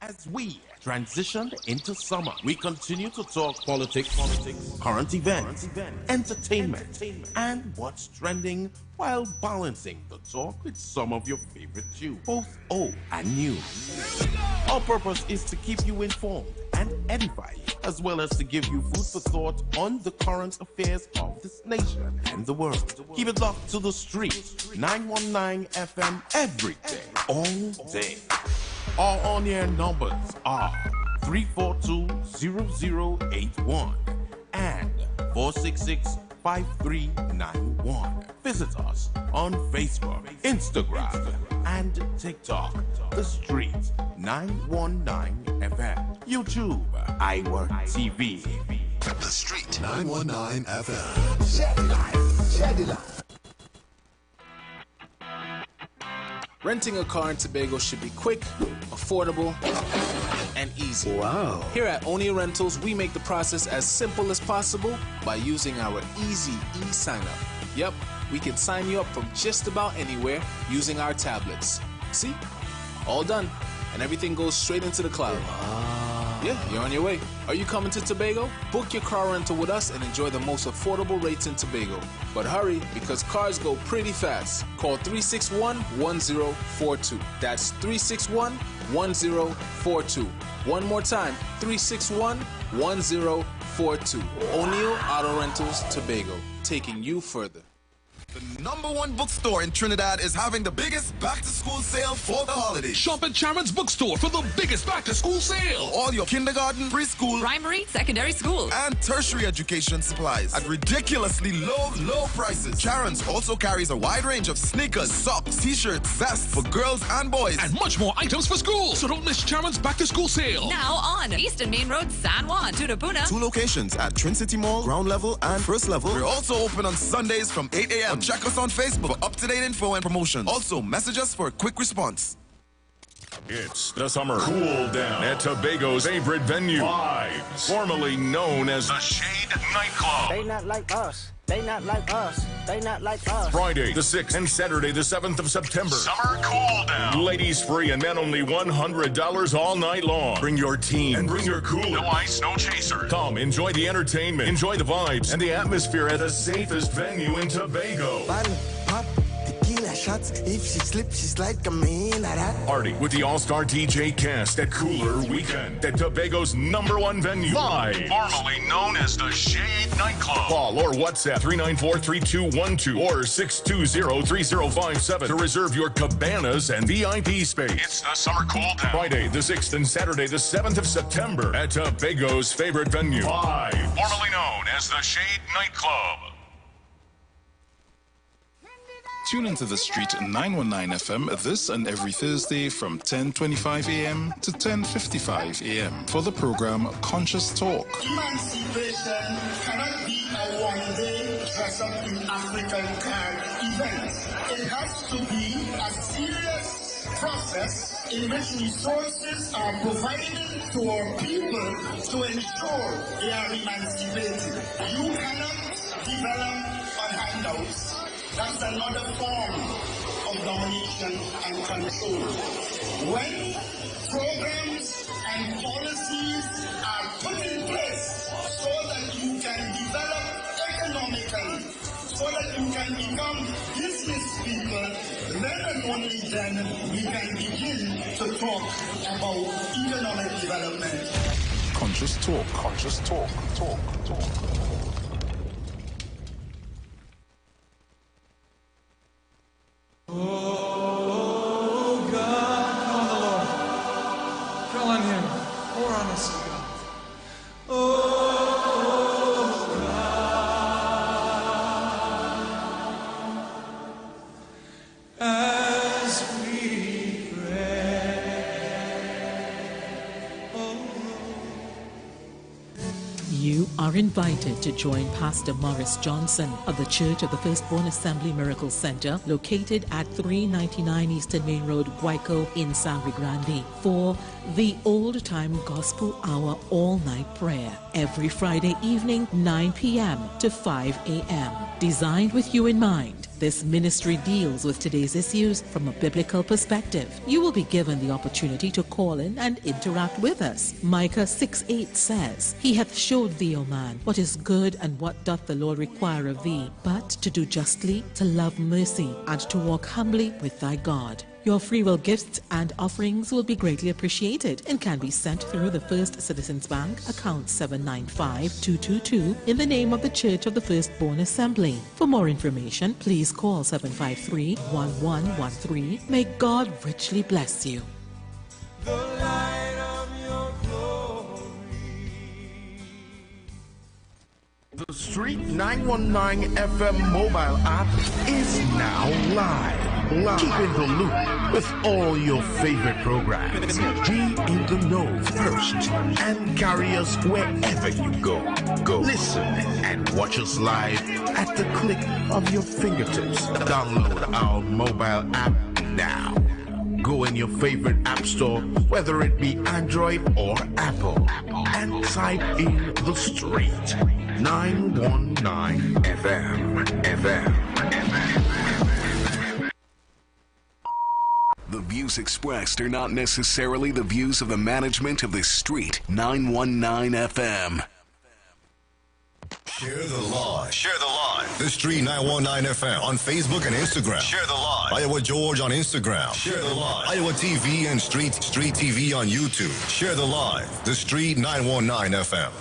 As we transition into summer, we continue to talk politics, current events, entertainment, and what's trending while balancing the talk with some of your favorite tunes, both old and new. Our purpose is to keep you informed and edify you, as well as to give you food for thought on the current affairs of this nation and the world. Keep it locked to the Street 919 FM every day, all day. Our on-air numbers are 342-0081 and 466-5391. Visit us on Facebook, Instagram, and TikTok. The Street 919 FM. YouTube, IWER TV. The Street 919 FM. Share the life. Renting a car in Tobago should be quick, affordable, and easy. Wow. Here at Oni Rentals, we make the process as simple as possible by using our easy e-sign-up. Yep, we can sign you up from just about anywhere using our tablets. See? All done. And everything goes straight into the cloud. Wow. Yeah, you're on your way. Are you coming to Tobago? Book your car rental with us and enjoy the most affordable rates in Tobago. But hurry, because cars go pretty fast. Call 361-1042. That's 361-1042. One more time, 361-1042. O'Neill Auto Rentals, Tobago, taking you further. The #1 bookstore in Trinidad is having the biggest back-to-school sale for the holidays. Shop at Sharon's Bookstore for the biggest back-to-school sale. All your kindergarten, preschool, primary, secondary school, and tertiary education supplies at ridiculously low prices. Sharon's also carries a wide range of sneakers, socks, t-shirts, vests for girls and boys, and much more items for school. So don't miss Sharon's back-to-school sale. Now on Eastern Main Road, San Juan, Tutapuna. 2 locations at Trin City Mall, ground level and first level. We're also open on Sundays from 8 a.m. Check us on Facebook for up-to-date info and promotions. Also, message us for a quick response. It's the summer cool down at Tobago's favorite venue. Live formerly known as the Shade Nightclub. They not like us. They not like us. They not like us. Friday the 6th and Saturday the 7th of September. Summer Cool Down. Ladies free and men only $100 all night long. Bring your team and bring your cooler. No ice, no chaser. Come, enjoy the entertainment, enjoy the vibes, and the atmosphere at the safest venue in Tobago. Pop, tequila shots. If she slips, she slide. Come in like that. Party with the all-star DJ cast at Cooler Weekend at Tobago's #1 venue. Live. Formerly known as the Shade Nightclub. Call or WhatsApp 394-3212 or 620-3057 to reserve your cabanas and VIP space. It's the Summer Cool Down. Friday the 6th and Saturday the 7th of September at Tobago's favorite venue. Live. Formerly known as the Shade Nightclub. Tune into The Street 919 FM this and every Thursday from 10:25 a.m. to 10:55 a.m. for the program Conscious Talk. Emancipation cannot be a one-day dress-up in African card event. It has to be a serious process in which resources are provided to our people to ensure they are emancipated. You cannot develop on handouts. That's another form of domination and control. When programs and policies are put in place so that you can develop economically, so that you can become business people, then and only then we can begin to talk about economic development. Conscious Talk. Conscious Talk. Talk. Oh God, call on the Lord. Call on Him. Pour on us, God. Oh God, as we pray. Oh. You are invited to join Pastor Morris Johnson of the Church of the Firstborn Assembly Miracle Center, located at 399 Eastern Main Road, Guayco in Sangre Grande, for the Old Time Gospel Hour all-night prayer every Friday evening, 9 p.m. to 5 a.m. Designed with you in mind, this ministry deals with today's issues from a biblical perspective. You will be given the opportunity to call in and interact with us. Micah 6:8 says, He hath showed thee, O man, what is good and what doth the Lord require of thee, but to do justly, to love mercy, and to walk humbly with thy God. Your free will gifts and offerings will be greatly appreciated and can be sent through the First Citizens Bank, account 795-222, in the name of the Church of the Firstborn Assembly. For more information, please call 753-1113. May God richly bless you. The light of your glory. The Street 919 FM mobile app is now live. Keep in the loop with all your favorite programs. Be in the know first and carry us wherever you go. Listen and watch us live at the click of your fingertips. Download our mobile app now. Go in your favorite app store, whether it be Android or Apple, and type in The Street 919 FM. The views expressed are not necessarily the views of the management of the Street 919 FM. Share the live. Share the live. The Street 919 FM on Facebook and Instagram. Share the live. Iowa George on Instagram. Share the live. Iowa TV and Street TV on YouTube. Share the live. The Street 919 FM.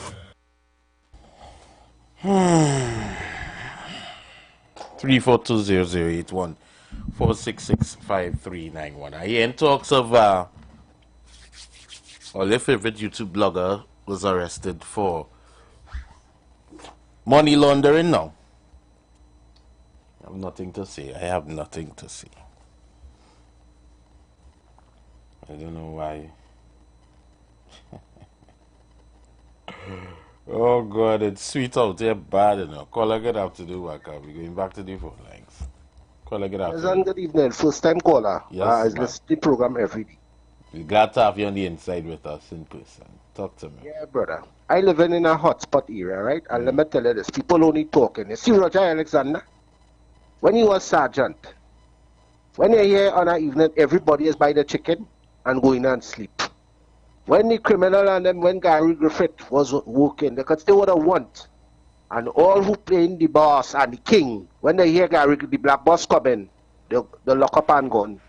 3420081 4665391. I hear in talks of your favorite YouTube blogger was arrested for money laundering now. I have nothing to say. I don't know why. Oh God, it's sweet out there, bad enough. Call I get up to do work. We're going back to the phone lines. Call I get up. Good evening. First time caller. Yes, I listen to the program every day. We're glad to have you on the inside with us in person. Talk to me. Yeah, brother. I live in a hotspot area, right? And let me tell you this, people only talking. You see Roger Alexander? When he was sergeant, when you're here on an evening, everybody is by the chicken and going and sleep. When the criminal and them, when Gary Griffith was working, they could stay what they want. And all who playing the boss and the king, when they hear Gary, the black boss coming, they lock up and gone.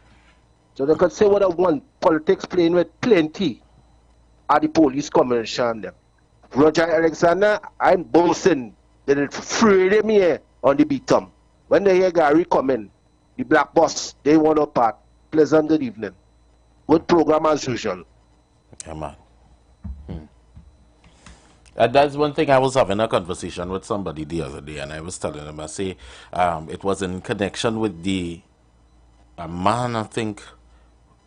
So they could say what they want. Politics playing with plenty. Are the police commission them. Roger Alexander, I'm boasting. They afraid of me here on the beatum. When they hear Gary coming, the black boss, they want to part. Pleasant good evening. Good program as usual. Come on. That's one thing. I was having a conversation with somebody the other day, and I was telling them, I say, it was in connection with a man, I think,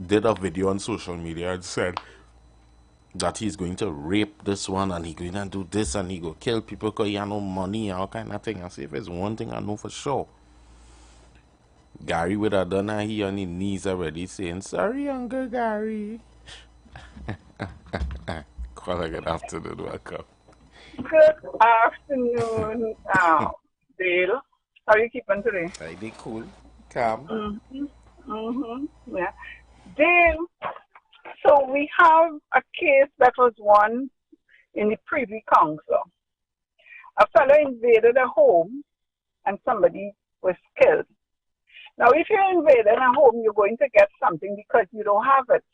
did a video on social media and said that he's going to rape this one and he's going to do this and he go kill people because he have no money and all kind of thing. I say, if there's one thing I know for sure, Gary would have done that. He on his knees already saying, sorry, younger Gary. Call a good afternoon, welcome. Good afternoon, Dale. How are you keeping today? I be cool, calm. Yeah. Dale, so we have a case that was won in the Privy Council. A fellow invaded a home and somebody was killed. Now, if you're invading a home, you're going to get something because you don't have it.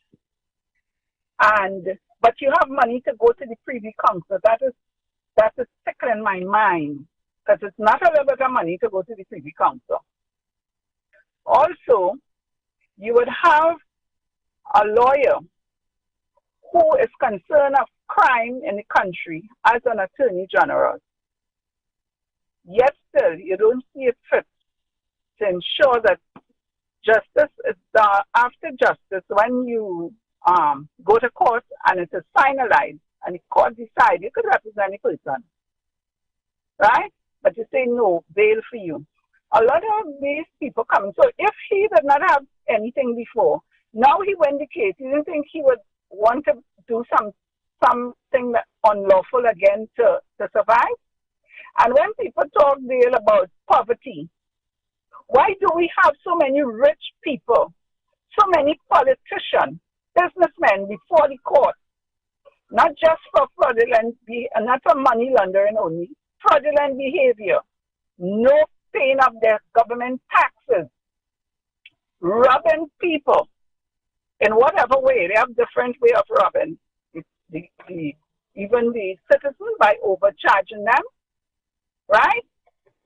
But you have money to go to the Privy Council. That is tickling my mind because it's not a little bit of money to go to the Privy Council. Also, you would have a lawyer who is concerned of crime in the country as an attorney general. Yet still, you don't see it fit to ensure that justice is done after justice when you go to court and it is finalized and the court decides you could represent a person, right? But you say no, bail for you. A lot of these people come. So if he did not have anything before, now he won the case. You didn't think he would want to do something unlawful again to survive? And when people talk, Dale, about poverty, why do we have so many rich people, so many politicians, businessmen before the court? Not just for fraudulent, not for money laundering only, fraudulent behavior, no paying of their government taxes, robbing people in whatever way. They have different way of robbing even the citizens by overcharging them, right?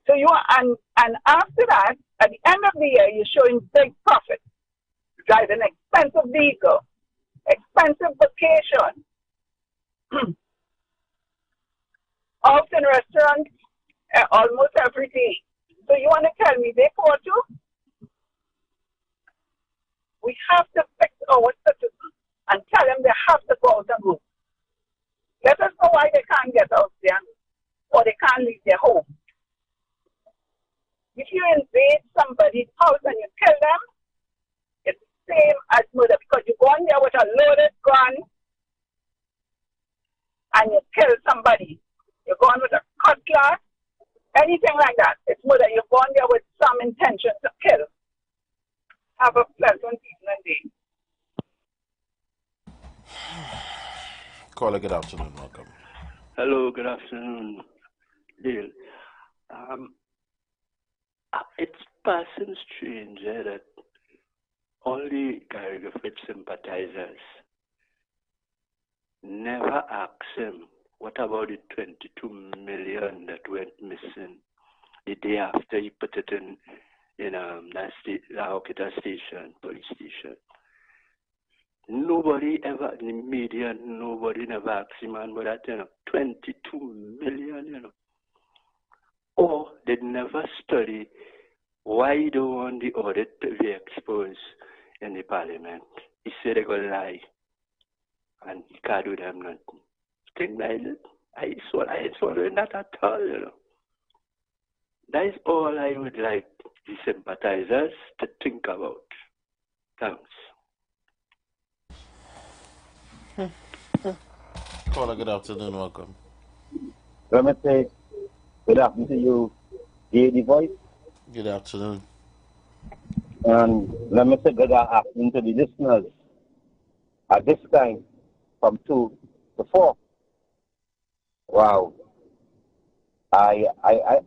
So and after that, at the end of the year, you're showing big profit, driving expensive vehicle, expensive vacation, out in restaurants almost every day. So you want to tell me they poor too? We have to fix our citizens and tell them they have to go out and work. Let us know why they can't get out there or they can't leave their home. If you invade somebody's house and you kill them, it's the same as murder because you go in there with a loaded gun and you kill somebody. You go in with a cutlass, anything like that. It's murder. You go in there with some intention to kill. Have a pleasant evening day. Call a good afternoon, welcome. Hello, good afternoon, Dale. It's passing strange that only Gary Griffith sympathizers never ask him, what about the 22 million that went missing the day after he put it in La Hokita station, police station? Nobody ever, in the media, nobody never asked him about that, 22 million, Or they never study why they don't want the audit to be exposed in the parliament. He said they're going to lie. And he can't do them nothing. Thing like that. I ain't swallowing that at all, That is all I would like the sympathizers to think about. Thanks. Caller, good afternoon, welcome. Let me say good afternoon to you, the voice. Good afternoon. And let me say good afternoon to the listeners at this time from 2 to 4. Wow. I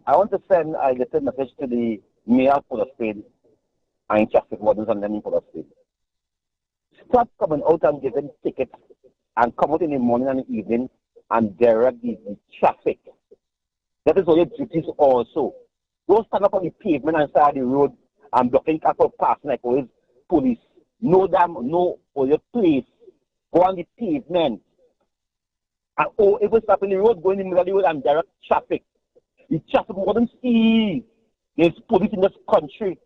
want to send a little message to the mayor for the state and traffic wardens and them for the state. Stop coming out and giving tickets and come out in the morning and the evening and direct the traffic. That is all your duties also. Don't stand up on the pavement and side of the road and blocking cars for passing like always police. Know them, know all your place. Go on the pavement. And if we stop in the road, go in the middle of the road and direct traffic. The traffic wouldn't see there's police in this country.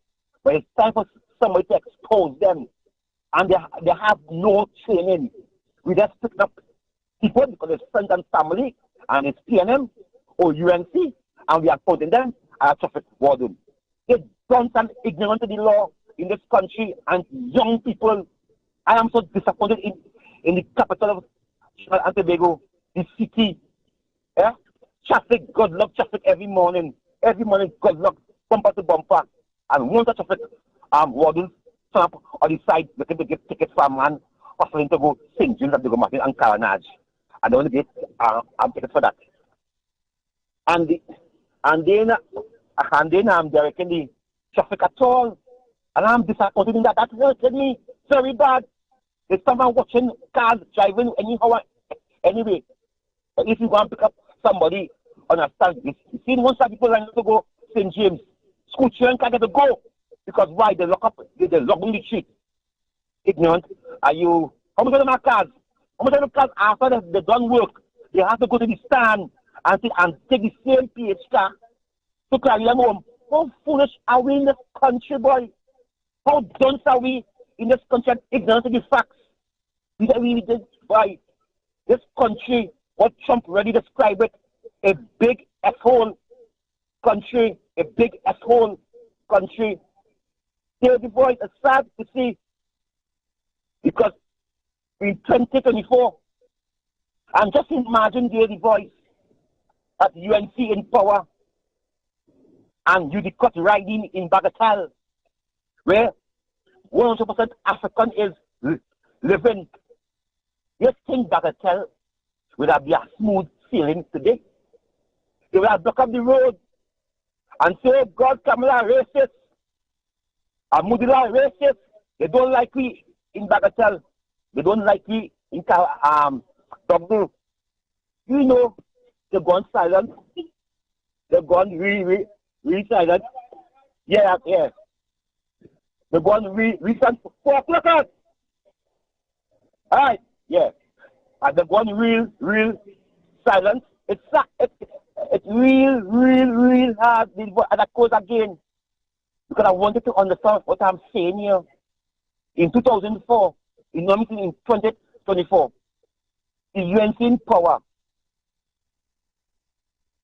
But it's time for somebody to expose them. And they have no training. We just pick up people because it's friends and family and it's PNM or UNC and we are putting them as traffic warden. They're dumb and ignorant of the law in this country and young people. I am so disappointed in the capital of Trinidad and Tobago, the city. Yeah? Traffic, good luck traffic every morning. Every morning, good luck, bumper to bumper. And once the traffic wardens stand up on the side looking to get tickets for a man offering to go St. James and Martin and Carnage. I don't want to get tickets for that. And then I'm directing the traffic at all. And I'm disappointed in that. That hurted me very bad. There's someone watching cars driving anyhow, anyway. But if you go and pick up somebody on a stand, you see once that people line to go St. James, school children can't get to go. Because why? They lock in the street. Ignorant. Are you? How much of them are cars? How much of them cars after they done work? They have to go to the stand and take the same PH car to carry them home. How foolish are we in this country, boy? How dunce are we in this country and ignorant of the facts? Why? This country, what Trump already described it, a big asshole country, a big asshole country. The voice is sad to see because in 2024, and just imagine the voice at UNC in power and you the cut riding in Bagatelle, where 100% African is living. You think Bagatelle would have been a smooth sailing today? They would have blocked up the road and say, oh God, Kamala racist. Mudila racist. They don't like we in Bagatelle. They don't like we in Dogdu. You know, they've gone silent. They've gone really silent. Yeah. They've gone really silent. 4 o'clock. Alright, yeah. And they've gone real silent. It's real hard. And that goes again. Because I wanted to understand what I'm saying here. In 2004, in 2024, the UNC in power.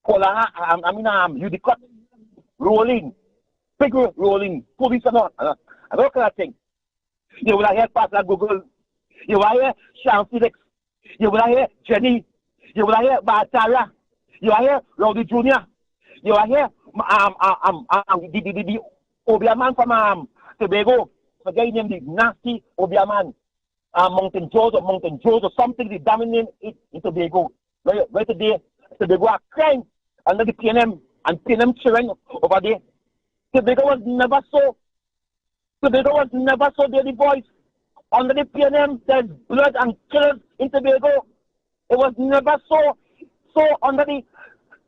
You the cut rolling, big rolling, police and all kind of thing. You will hear Pastor Google, you will hear Sean Felix, you will hear Jenny, you will hear Batara, you will hear Rowdy Jr., you will hear the Obiaman from Tobago, forget his name, the nasty Obiaman, Mountain Joes or something, the dominant in Tobago. Right today, Tobago are crying under the PNM and PNM children over there. Tobago was never so. There, the voice. Under the PNM, there's blood and killers in Tobago. It was never so. So under the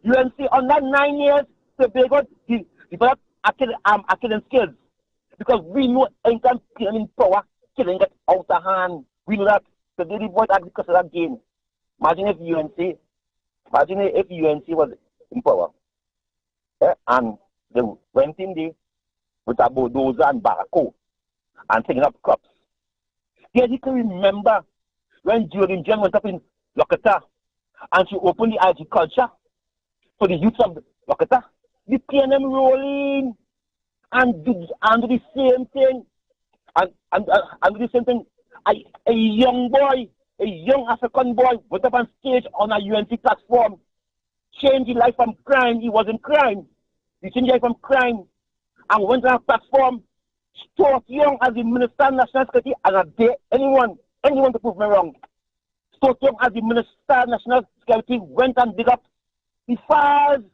UNC, under 9 years, Tobago developed killing skills. Because we know anytime PNM in power, killing gets out of hand. We know that. So they voice agriculture again. Imagine if UNC was in power. And they went in there with a bulldozer and barraco and taking up crops. Yes, you can remember when Jordan Jen went up in Lokata and she opened the agriculture for the youth of Lokata. The PNM rolling and do the same thing. And do the same thing. A young boy a young African boy went up on stage on a UNC platform, changed his life from crime. He was in crime. He changed his life from crime and went on a platform, Stuart Young as the Minister of National Security, and I dare anyone to prove me wrong. Stuart Young as the Minister of National Security went and dig up the files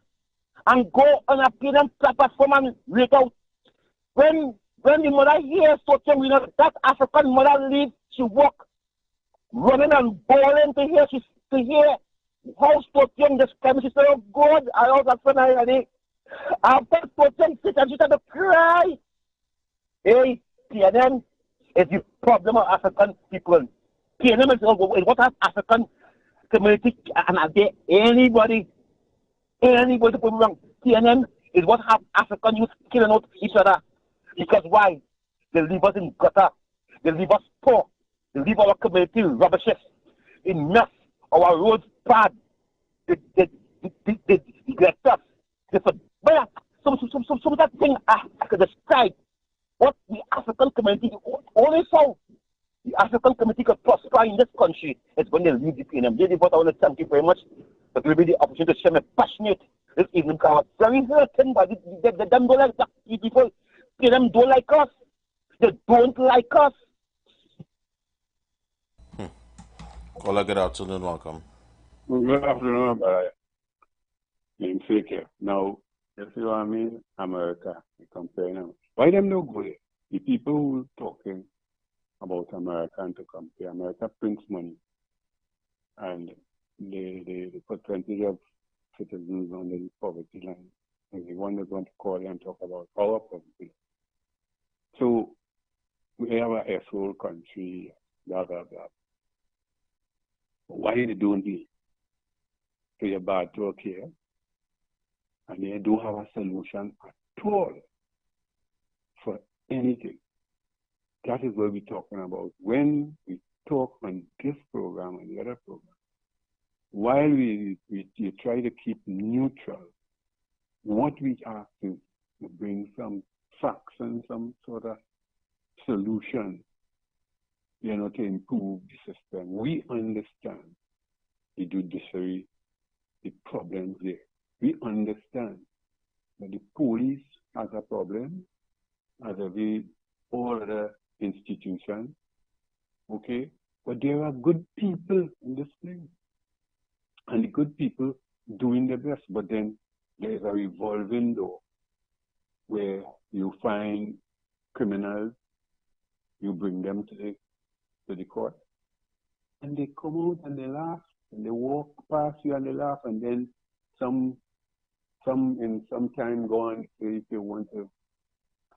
and go on a plenum platform and rake out. When the mother hears Stuart Young, you know, that African mother leave, she walk, running and bawling to hear how Stuart Young describes. She said, "Oh God, I was a friend already." After Stuart Young sit and she started to cry. Hey, PNM is the problem of African people. PNM is what has African community, and are there anybody to put me wrong? PNM is what have African youth killing out each other. Because why? They leave us in gutter. They leave us poor. They leave our community rubbishes, in mess. Our roads bad. They neglect us. They forget. Some of that thing I could describe what the African community, only so the African community could prosper in this country is when they leave the PNM. Lady, but I want to thank you very much for giving me the opportunity to share my passionate this evening, because I was very hurting by they don't like that. People, PNM don't like us. They don't like us. Caller, good afternoon, welcome. Good afternoon, brother. I'm fake here. Now, you see what I mean? America, you compare now. Why them no go there? The people who talking about America and to compare, America prints money. And they put percentage of citizens under the poverty line. And the one that's going to call and talk about our poverty. So we have an asshole country, blah, blah, blah. But why they don't do it? So you're bad talk here. And they don't have a solution at all for anything. That is what we're talking about. When we talk on this program and the other program, while we try to keep neutral, what we ask is to bring some facts and some sort of solution, you know, to improve the system. We understand the judiciary, the problems there. We understand that the police has a problem, as all other institutions, okay? But there are good people in this thing. And the good people doing their best, but then there's a revolving door where you find criminals, you bring them to the court, and they come out and they laugh, and they walk past you and they laugh, and then some time go on, say if you want to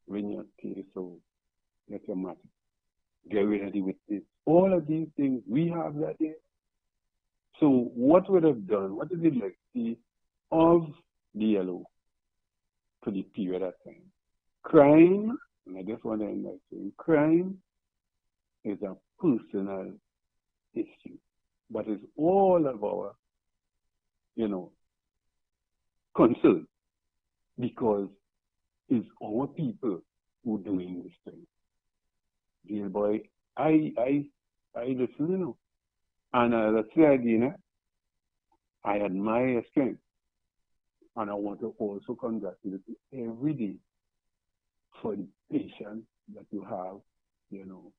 win your case, so let your matter. Get ready with this. All of these things, we have that there. So what would have done, what is the legacy of the yellow for the period of time? Crime, and I just want to end by saying, crime is a personal issue, but it's all of our, you know, concern, because it's our people who doing this thing. Dear boy, I listen, you know, and as I said, you know, I admire your strength, and I want to also congratulate you every day for the patience that you have, you know,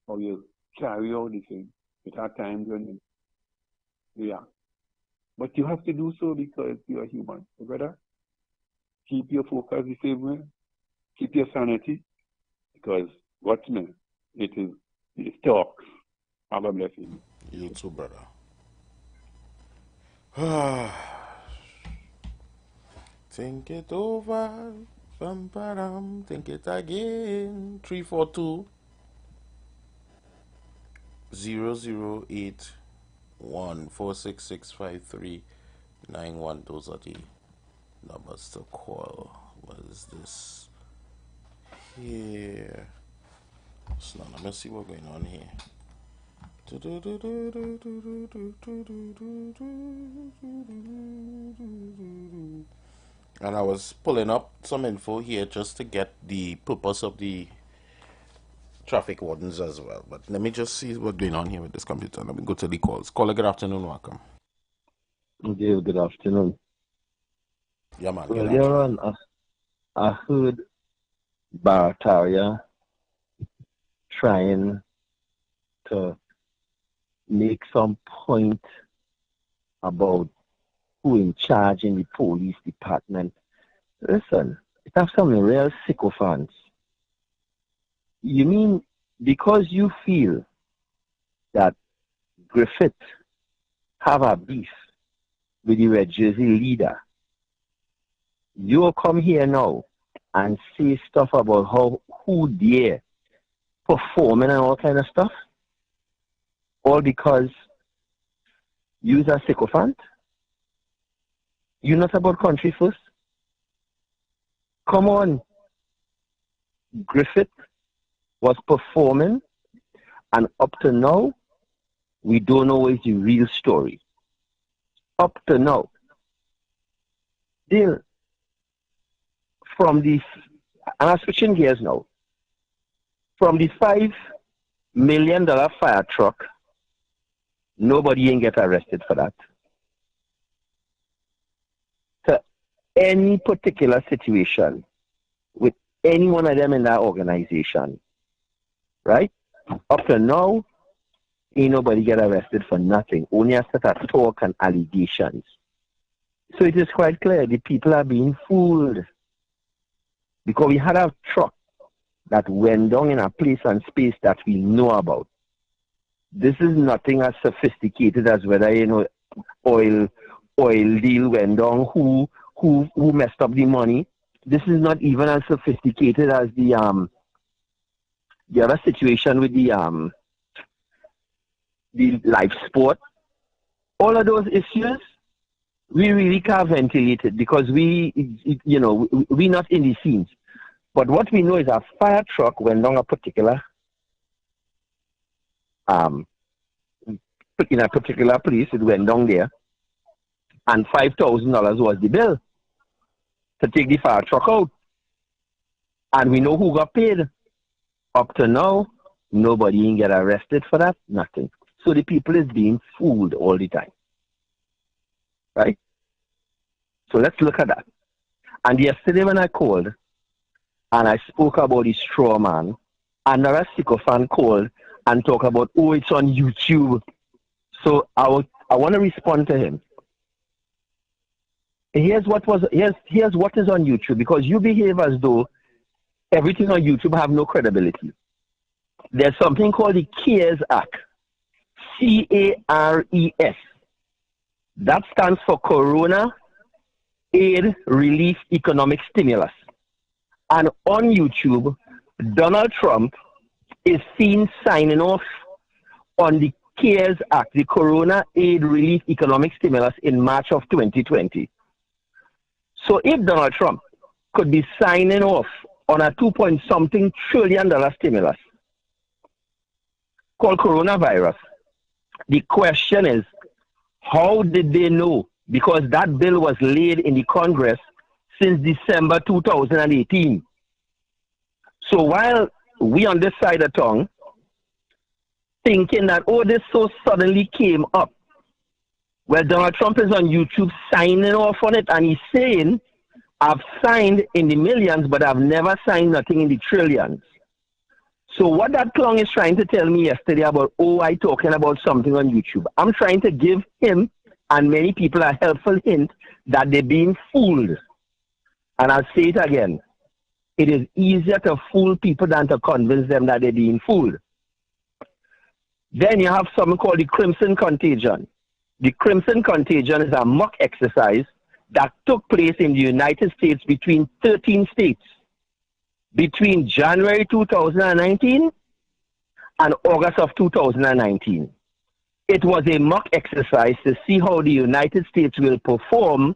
how you carry out the thing. It are times when you react. But you have to do so because you are human. So brother, keep your focus the same way. Keep your sanity. Because what's me? It talks. Have a blessing. You too, brother. Think it over. Think it again. 342 0081 4665391. Those are the numbers to call. What is this here? So now, let me see what's going on here. And I was pulling up some info here just to get the purpose of the traffic wardens as well. But let me just see what's going on here with this computer. Let me go to the calls. Caller, good afternoon, welcome. Okay, good afternoon. Yeah, man. Earlier on, I heard Barataria trying to make some point about who in charge in the police department. Listen, it have some real sycophants. You mean because you feel that Griffith have a beef with the Red Jersey leader, you come here now and say stuff about who dare performing and all kind of stuff? All because you're a sycophant? You're not about country first? Come on. Griffith was performing, and up to now, we don't know what is the real story. Up to now. Then, from this, and I'm switching gears now, from the $5 million fire truck, nobody ain't get arrested for that. To any particular situation with any one of them in that organization, right? Up to now, ain't nobody get arrested for nothing. Only a set of talk and allegations. So it is quite clear the people are being fooled. Because we had a truck that went down in a place and space that we know about. This is nothing as sophisticated as whether, oil deal went down, who messed up the money. This is not even as sophisticated as the other situation with the live sport. All of those issues, we really can't ventilate it because we're not in the scenes. But what we know is a fire truck went down a particular in a particular place. It went down there, and $5,000 was the bill to take the fire truck out. And we know who got paid. Up to now, nobody ain't get arrested for that. Nothing. So the people is being fooled all the time. Right? So let's look at that. And yesterday when I called and I spoke about the straw man, another sycophant called and talked about, it's on YouTube. So I want to respond to him. Here's what is on YouTube, because you behave as though everything on YouTube have no credibility. There's something called the CARES Act. CARES. That stands for Corona Aid Relief Economic Stimulus. And on YouTube, Donald Trump is seen signing off on the CARES Act, the Corona Aid Relief Economic Stimulus, in March of 2020. So if Donald Trump could be signing off on a $2-point-something trillion stimulus called coronavirus, the question is, how did they know? Because that bill was laid in the Congress since December 2018. So while we on this side of town thinking that, this so suddenly came up, well, Donald Trump is on YouTube signing off on it, and he's saying, I've signed in the millions, but I've never signed nothing in the trillions. So what that clown is trying to tell me yesterday about, I talking about something on YouTube, I'm trying to give him and many people a helpful hint that they're being fooled. And I'll say it again. It is easier to fool people than to convince them that they're being fooled. Then you have something called the Crimson Contagion. The Crimson Contagion is a mock exercise that took place in the United States between 13 states between January 2019 and August of 2019. It was a mock exercise to see how the United States will perform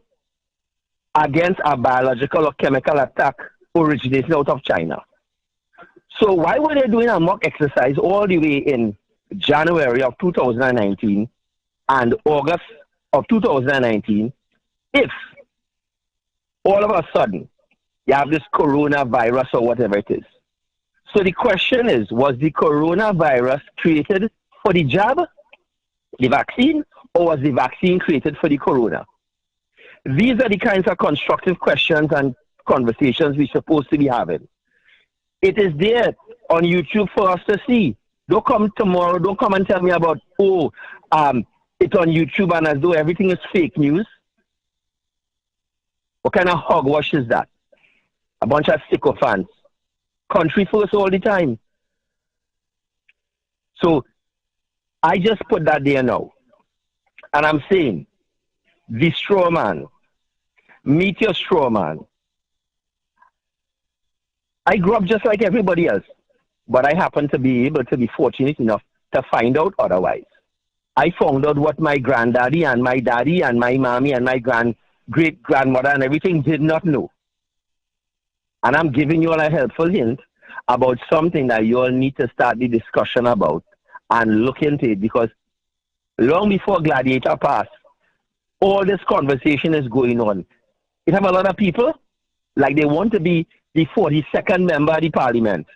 against a biological or chemical attack originating out of China. So why were they doing a mock exercise all the way in January of 2019 and August of 2019 if all of a sudden you have this coronavirus or whatever it is? So the question is, was the coronavirus created for the jab, the vaccine, or was the vaccine created for the corona? These are the kinds of constructive questions and conversations we're supposed to be having. It is there on YouTube for us to see. Don't come tomorrow, don't come and tell me about, it's on YouTube and as though everything is fake news. What kind of hogwash is that? A bunch of sycophants. Country first all the time. So I just put that there now. And I'm saying, the straw man, meet your straw man. I grew up just like everybody else, but I happen to be able to be fortunate enough to find out otherwise. I found out what my granddaddy and my daddy and my mommy and my great-grandmother and everything did not know. And I'm giving you all a helpful hint about something that you all need to start the discussion about and look into it, because long before Gladiator passed, all this conversation is going on. It have a lot of people, like they want to be the 42nd member of the parliament.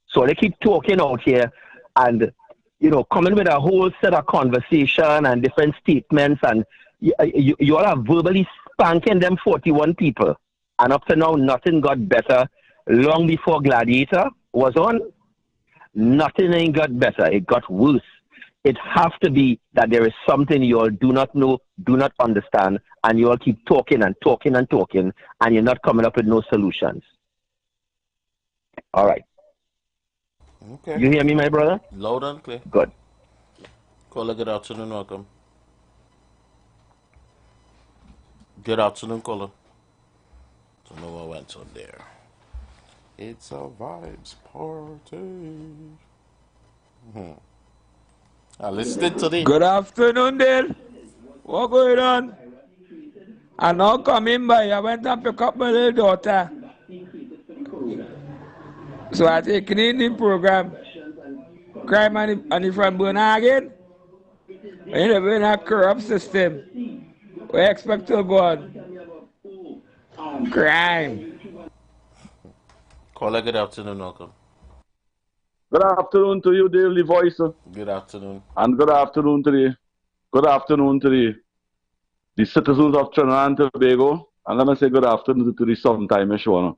So they keep talking out here and, you know, coming with a whole set of conversation and different statements, and you all are verbally spanking them 41 people. And up to now, nothing got better. Long before Gladiator was on, nothing ain't got better. It got worse. It has to be that there is something you all do not know, do not understand, and you all keep talking and talking and talking, and you're not coming up with no solutions. All right. Okay. You hear me, my brother? Loud and clear. Good. Caller, good afternoon, welcome. Good afternoon, caller. Don't know what went on there. It's a vibes party. I listened to the... Good afternoon, Dale. What going on? I now coming by. I went and pick up my little daughter. So I take in the program. Crime and the from Bernhagen. In a corrupt system. We expect to go on. Crime. Caller, good afternoon, welcome. Good afternoon to you, Daily Voice. Good afternoon. And good afternoon to the citizens of Trinidad and Tobago. And let me say good afternoon to the sometime Sean.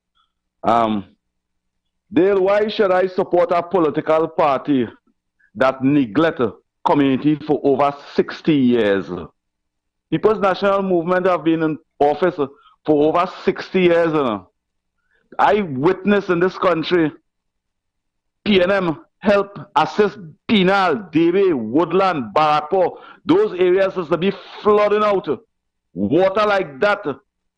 Dale, why should I support a political party that neglect community for over 60 years? People's National Movement have been in office for over 60 years. I witnessed in this country PNM help assist Penal, Debe, Woodland, Barakpo. Those areas used to be flooding out. Water like that.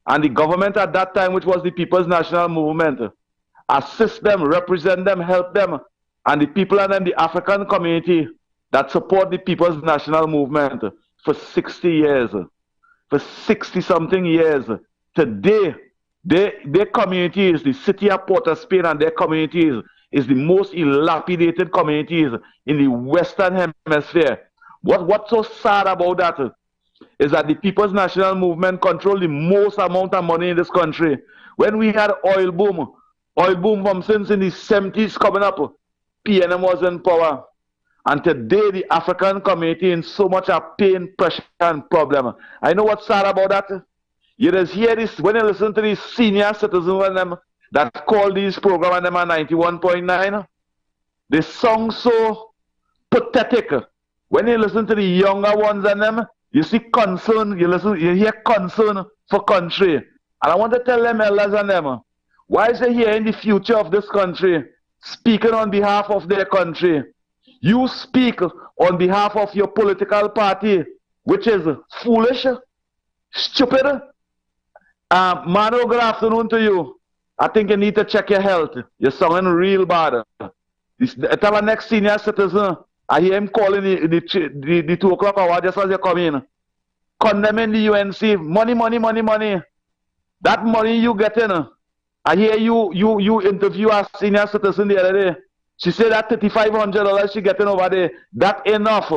And the government at that time, which was the People's National Movement, assist them, represent them, help them. And the people and them, the African community that support the People's National Movement for 60 years. For 60-something years. Today, their communities, the city of Port of Spain and their communities, is the most dilapidated communities in the Western Hemisphere. What's so sad about that is that the People's National Movement control the most amount of money in this country. When we had oil boom from since in the 70s coming up, PNM was in power. And today the African community in so much of pain, pressure, and problem. I know what's sad about that. You just hear this when you listen to these senior citizens and them that call these programs and them are 91.9. They sound so pathetic. When you listen to the younger ones and them, you see concern, you hear concern for country. And I want to tell them elders and them, why is they here in the future of this country, speaking on behalf of their country? You speak on behalf of your political party, which is foolish, stupid. Mano, good afternoon to you. I think you need to check your health. You're sounding real bad. Tell our next senior citizen, I hear him calling the 2 o'clock hour just as you come in. Condemning the UNC. Money. That money you getting. I hear you interview a senior citizen the other day. She said that $3,500 she getting over there, that enough.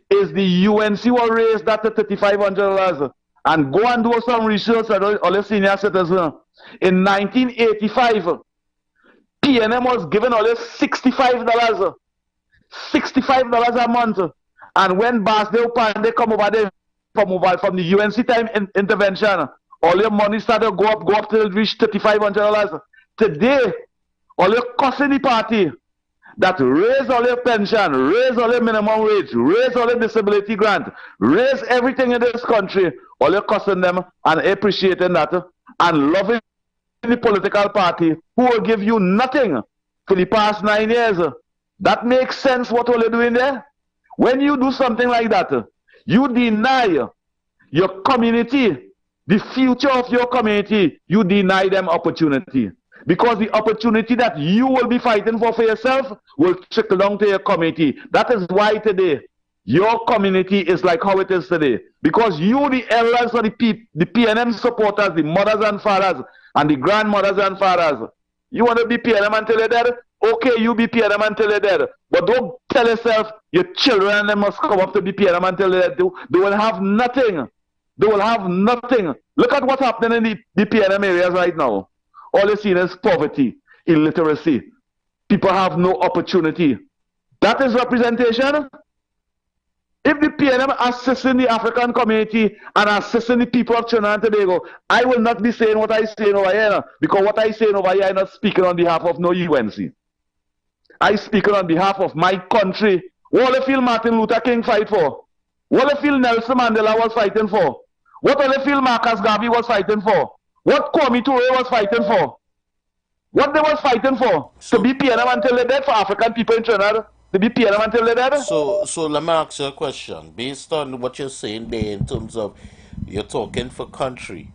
Is the UNC will raise that to $3,500 and go and do some research on all the senior citizens. In 1985, PNM was giving all this $65. $65 a month. And when Basdeo Pandey come over there from the UNC time intervention, all your money started to go up till it reached $3,500. Today, all your cost in the party that raise all your pension, raise all your minimum wage, raise all your disability grant, raise everything in this country, all your costing them and appreciating that and loving the political party who will give you nothing for the past 9 years. That makes sense what all you're doing there. When you do something like that, you deny your community, the future of your community, you deny them opportunity. Because the opportunity that you will be fighting for yourself will trickle down to your community. That is why today, your community is like how it is today. Because you, the elders of the PNM supporters, the mothers and fathers, and the grandmothers and fathers, you want to be PNM until you're dead? Okay, you be PNM until you're dead. But don't tell yourself your children they must come up to be PNM until they're dead. They will have nothing. They will have nothing. Look at what's happening in the PNM areas right now. All you see is poverty, illiteracy. People have no opportunity. That is representation. If the PNM assisting the African community and assisting the people of Trinidad and Tobago, I will not be saying what I say over here. Because what I say over here, I'm not speaking on behalf of no UNC. I speak on behalf of my country. What you feel Martin Luther King fight for? What you feel Nelson Mandela was fighting for? What you feel Marcus Garvey was fighting for? What Kwame Ture was fighting for? What they was fighting for? To be PNM until they're dead for African people in Trinidad? To be PNM until they're dead? So let me ask you a question. Based on what you're saying there in terms of you're talking for country,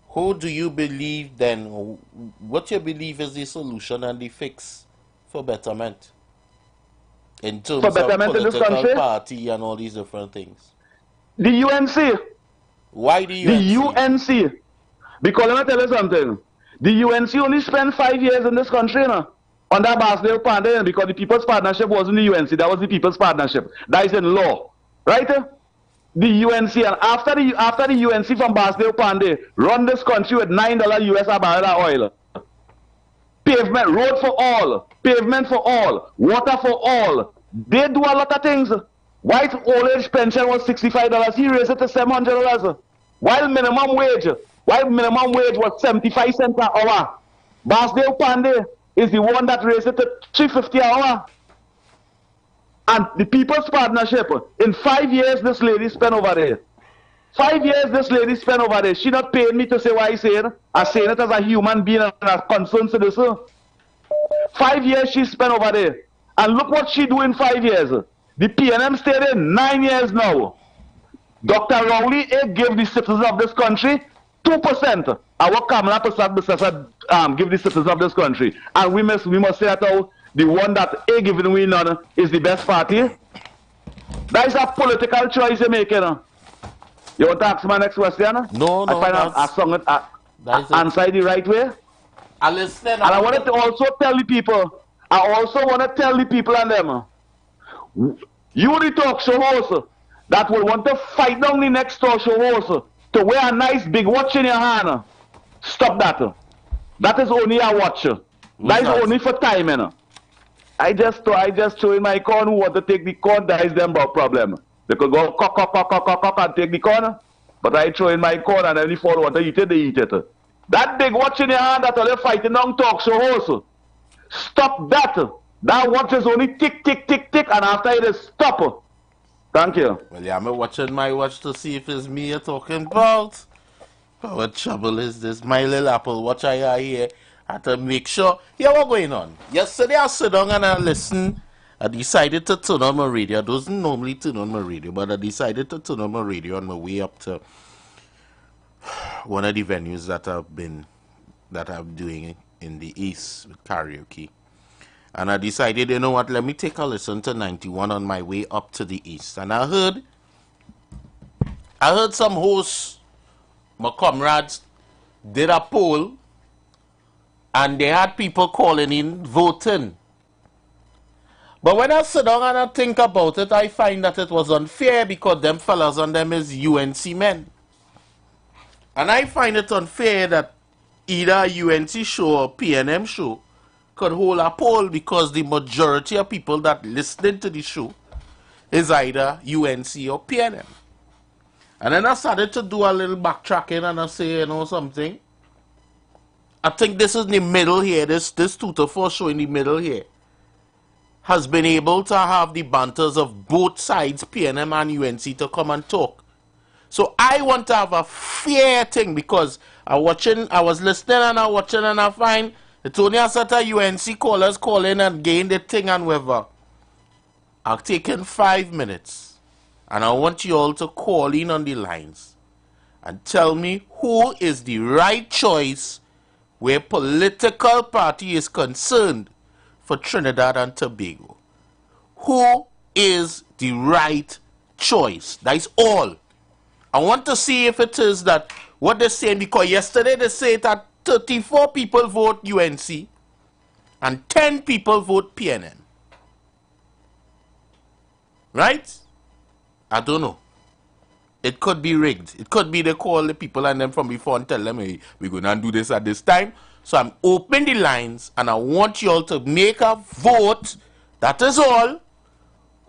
who do you believe then, what you believe is the solution and the fix for betterment? In terms of political party and all these different things. The UNC. Why the UNC? The UNC. Because let me tell you something. The UNC only spent 5 years in this country, under Basdeo Pandey, because the People's Partnership wasn't the UNC, that was the People's Partnership. That is in law. Right? The UNC, and after the UNC from Basdeo Pandey, run this country with $9 US a barrel of oil. Pavement, road for all, pavement for all, water for all. They do a lot of things. White old age pension was $65, he raised it to $700. While minimum wage was 75 cents an hour. Basdeo Pandey is the one that raised it to $3.50 an hour. And the People's Partnership, in 5 years this lady spent over there. 5 years this lady spent over there. She not paying me to say what I said. I'm saying it as a human being and a concern to this. 5 years she spent over there. And look what she do in 5 years. The PNM stayed in 9 years now. Dr. Rowley gave the citizens of this country 2%. Our Kamala Prasad give the citizens of this country. And we must say that the one that giving we none is the best party. That is a political choice you're making. You want to ask my next question? No. I find out answer the right way. I listen. And I wanted to also tell the people. I also want to tell the people and them. You the talk show host that will want to fight down the next talk show host to wear a nice big watch in your hand. Stop that. That is only a watch. That is only for timing. I just throw in my corn who want to take the corn, that is them problem. They could go cock and take the corn, but I throw in my corn and every fall want to eat it, they eat it. That big watch in your hand that all you're fighting on talk show host. Stop that. That watch is only tick, tick, tick, tick, and after it is stop. Thank you. Well, yeah, I'm watching my watch to see if it's me you're talking about. But what trouble is this? My little Apple Watch I have here. I had to make sure. Yeah, what's going on? Yesterday I sit down and I listen. I decided to turn on my radio. I don't normally turn on my radio, but I decided to turn on my radio on my way up to one of the venues that I'm doing in the East with karaoke. And I decided, you know what, let me take a listen to 91 on my way up to the East. And I heard some hosts, my comrades, did a poll, and they had people calling in, voting. But when I sit down and I think about it, I find that it was unfair because them fellas on them is UNC men. And I find it unfair that either a UNC show or PNM show could hold a poll because the majority of people that listening to the show is either UNC or PNM. And then I started to do a little backtracking and I say, you know something? I think this is in the middle here, this 2 to 4 show in the middle here has been able to have the banters of both sides, PNM and UNC, to come and talk. So I want to have a fair thing because I was listening and I watching and I find it's only a set of UNC callers calling and gain the thing and whatever. I've taken 5 minutes and I want you all to call in on the lines and tell me who is the right choice where political party is concerned for Trinidad and Tobago. Who is the right choice? That is all. I want to see if it is that what they're saying, because yesterday they said that 34 people vote UNC and 10 people vote PNM. Right? I don't know. It could be rigged. It could be they call the people and them from before and tell them, hey, we're going to do this at this time. So I'm opening the lines and I want you all to make a vote. That is all.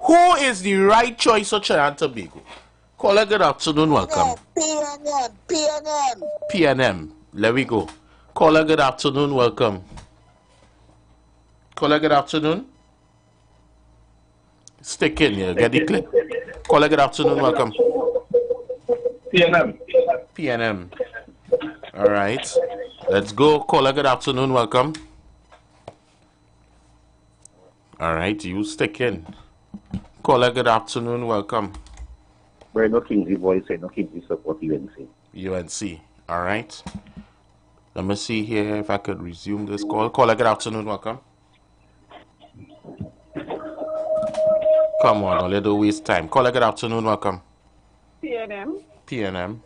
Who is the right choice for Trinidad and Tobago? Caller, good afternoon. Welcome. PNM. There we go. Caller, good afternoon. Welcome. Caller, good afternoon. Stick in here. Get the clip. Caller, good afternoon. Welcome. PNM. All right. Let's go. Caller, good afternoon. Welcome. All right. You stick in. Caller, good afternoon. Welcome. We're no Kingsley voice, no Kingsley support UNC. UNC. All right. Let me see here if I could resume this call. Caller, good afternoon. Welcome. Come on, a little waste time. Caller, good afternoon. Welcome. PNM.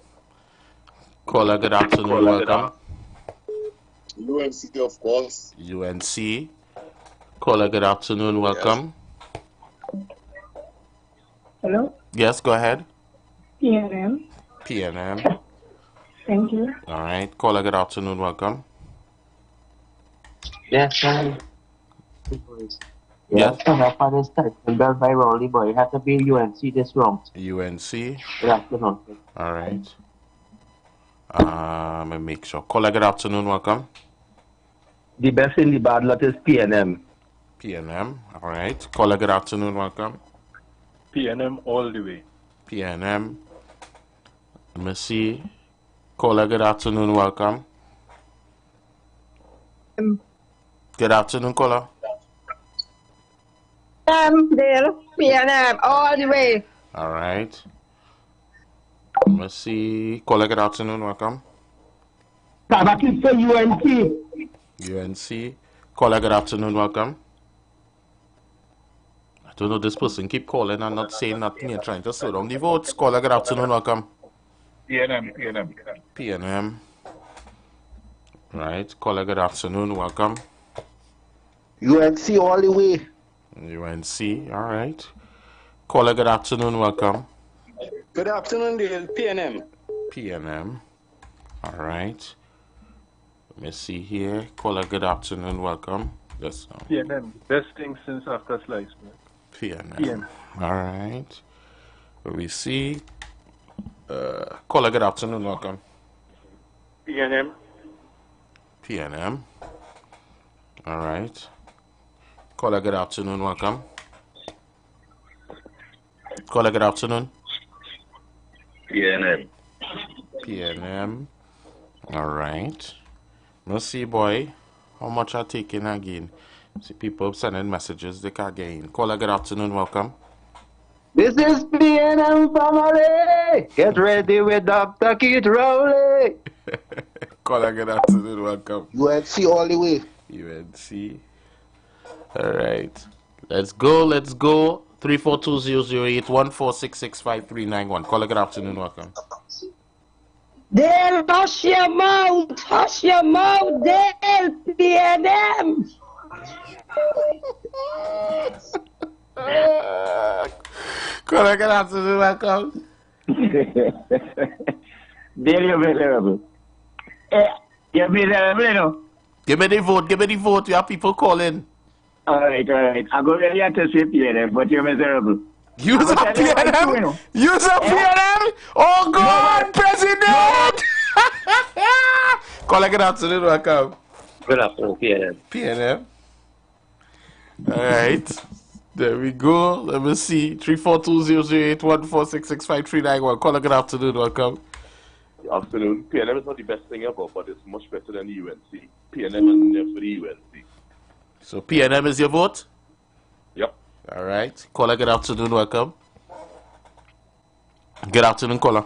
Caller, good afternoon. Welcome. UNC, of course. UNC. Caller, good afternoon. Welcome. Hello? Yes, go ahead. PNM. PNM. Thank you. All right. Caller, good afternoon. Welcome. Yes, Yes. Father statement by Rowley Boy. It had to be UNC this round. UNC. Good afternoon. All right. Let me make sure. Caller, good afternoon. Welcome. The best in the bad lot is PNM. PNM. All right. Caller, good afternoon. Welcome. PNM all the way. PNM. Let me see. Caller, good afternoon. Welcome. Good afternoon, caller. There, PNM all the way. All right. Let me see. Caller, good afternoon. Welcome. Tabaki for UNC. UNC. Caller, good afternoon. Welcome. I don't know, this person keep calling and not saying nothing and trying to slow down the votes. Caller, good afternoon. Welcome. PNM. Right. Caller, good afternoon. Welcome. UNC all the way. UNC. All right. Caller, good afternoon. Welcome. Good afternoon, dear. PNM. PNM. All right. Let me see here. Caller, good afternoon. Welcome. Yes. PNM. Best thing since after slice, man. PNM. All right. We see. Caller, good afternoon. Welcome. PNM. PNM. All right. Caller, good afternoon. Welcome. Caller, good afternoon. PNM. PNM. All right. Let's see, boy. How much are taking again? See people sending messages they can't get in. Caller, good afternoon. Welcome. This is PNM family. Get ready with Dr. Keith Rowley. Caller, good afternoon. Welcome. UNC all the way. UNC. All right. Let's go. Let's go. 342-008-14665-391. Caller, good afternoon. Welcome. Dale, hush your mouth. Hush your mouth, Dale. PNM. Caller, good afternoon. Welcome. Dale, you're miserable. You're miserable, you know. Give me the vote. Give me the vote. You have people calling. All right. I go ready to say PNM, but you're miserable. Use a PNM? Use a PNM? Oh, God, President! Caller, good afternoon. Welcome. Good afternoon, PNM. PNM. All right. There we go. Let me see. 342-008-1466539. Caller, good afternoon. Welcome. Good afternoon. PNM is not the best thing ever, but it's much better than the UNC. PNM and never the UNC. So PNM is your vote? Yep. All right. Caller, good afternoon. Welcome. Good afternoon, caller.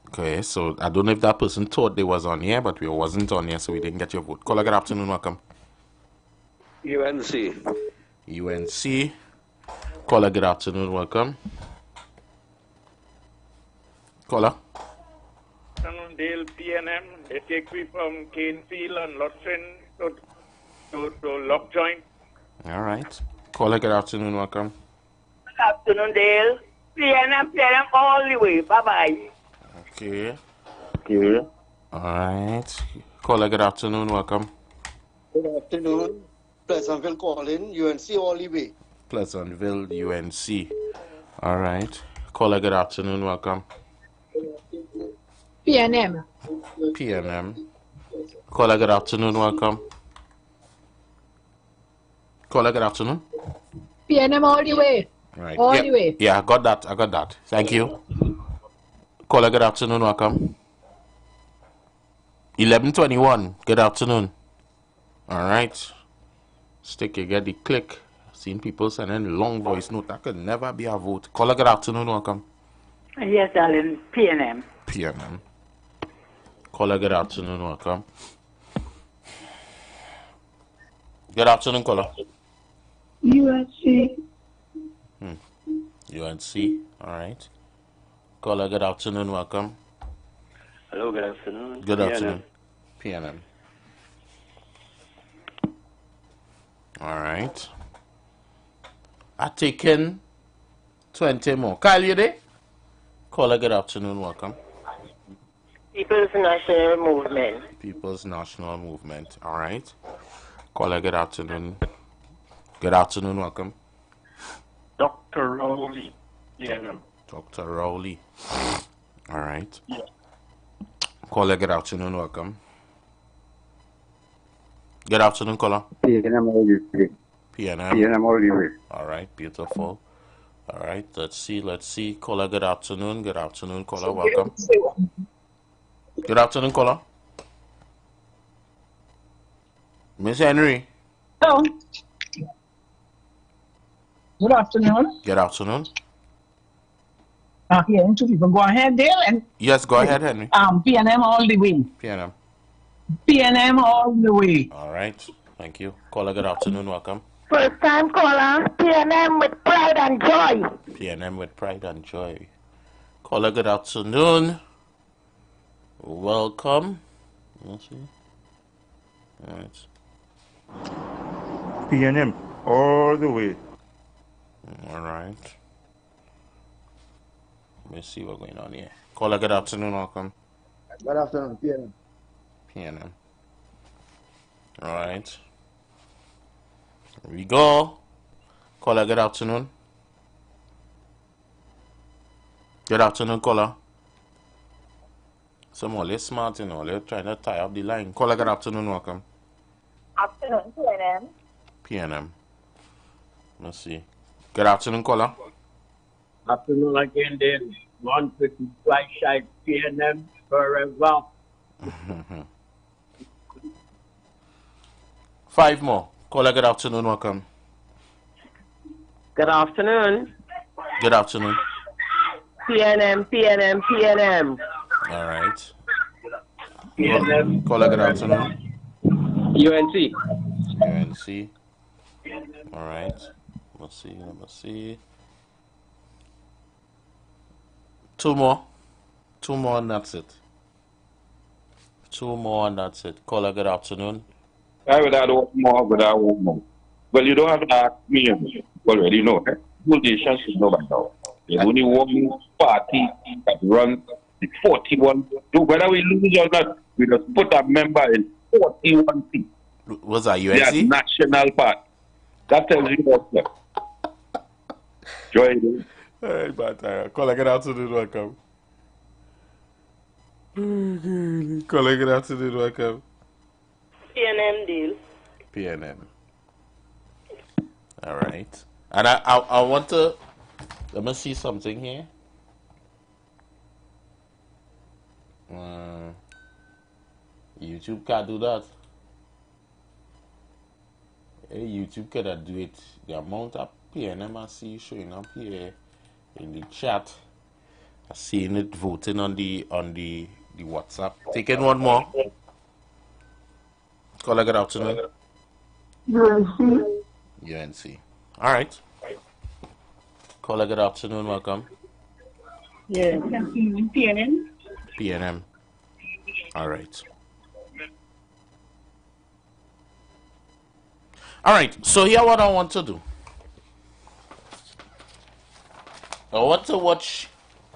Okay, so I don't know if that person thought they was on here, but we wasn't on here, so we didn't get your vote. Caller, good afternoon. Welcome. UNC. UNC. Caller, good afternoon. Welcome. Caller. Dale PNM, they take me from Canefield and Lutsen to Lockjoint. All right. Caller, good afternoon. Welcome. Good afternoon, Dale. PNM all the way. Bye-bye. Okay. All right. Caller, good afternoon. Welcome. Good afternoon. Pleasantville calling. UNC all the way. Pleasantville, UNC. All right. Caller, good afternoon. Welcome. PNM. PNM. Caller, good afternoon. Welcome. Caller, good afternoon. PNM all the way. Right. All the way. Yeah, I got that. Thank you. Caller, good afternoon. Welcome. 11:21. Good afternoon. All right. Stick, you get the click. Seen people sending long voice note. That could never be a vote. Caller, good afternoon. Welcome. Yes, darling. PNM. PNM. Caller, good afternoon. Welcome. Good afternoon, caller. UNC. UNC. All right. Caller, good afternoon. Welcome. Hello, good afternoon. Good afternoon. PNM. All right. I taken 20 more. Kyle, you there? Caller, good afternoon. Welcome. People's National Movement. People's National Movement. All right. Caller, good afternoon. Good afternoon. Welcome. Dr. Rowley. Yeah. Dr. Rowley. All right. Yeah. Caller, good afternoon. Welcome. Good afternoon, caller. PNM all the way. PNM. PNM all the way. All right. Beautiful. All right. Let's see. Caller, good afternoon. Good afternoon, caller. Welcome. Good afternoon, caller. Miss Henry. Hello. Good afternoon. Good afternoon. Hearing two people. Go ahead, Dale. And yes, go ahead, Henry. PNM all the way. PNM. PNM all the way. All right. Thank you. Caller, good afternoon. Welcome. First time caller. PNM with pride and joy. PNM with pride and joy. Caller, good afternoon. Welcome. Let's see. All right. PNM all the way. All right. Let me see what's going on here. Caller, good afternoon. Welcome. Good afternoon, PNM. PNM. All right. Here we go. Caller, good afternoon. Good afternoon, caller. Some more less smart, you know. They're trying to tie up the line. Caller, good afternoon. Welcome. Afternoon, PNM. PNM. Let's see. Good afternoon, caller. Afternoon again, then. 155 side PNM forever. 5 more. Caller, good afternoon. Welcome. Good afternoon. Good afternoon. PNM. All right. PNM. Caller, good afternoon. UNC. UNC. All right. Let's see. 2 more. 2 more and that's it. 2 more and that's it. Caller, good afternoon. I would add one more, but I won't know. Well, you don't have to ask me. You already know. Politicians should know by now. There's only one party that runs the 41. Whether we lose or not, We just put a member in 41 seats. Was that They are UNC? national party. That tells you what, sir. Join it. Hey, but call again afternoon, welcome. Call again afternoon, welcome. PNM deal. PNM. All right. And I want to, let me see something here. YouTube can't do that. Hey, YouTube cannot do it. The amount of PNM I see showing up here in the chat. I seeing it voting on the WhatsApp. Taking one more. Call good afternoon. UNC. All right. Call good afternoon. Welcome. Yeah, PNM. PNM. All right. All right. So here what I want to do. I want to watch,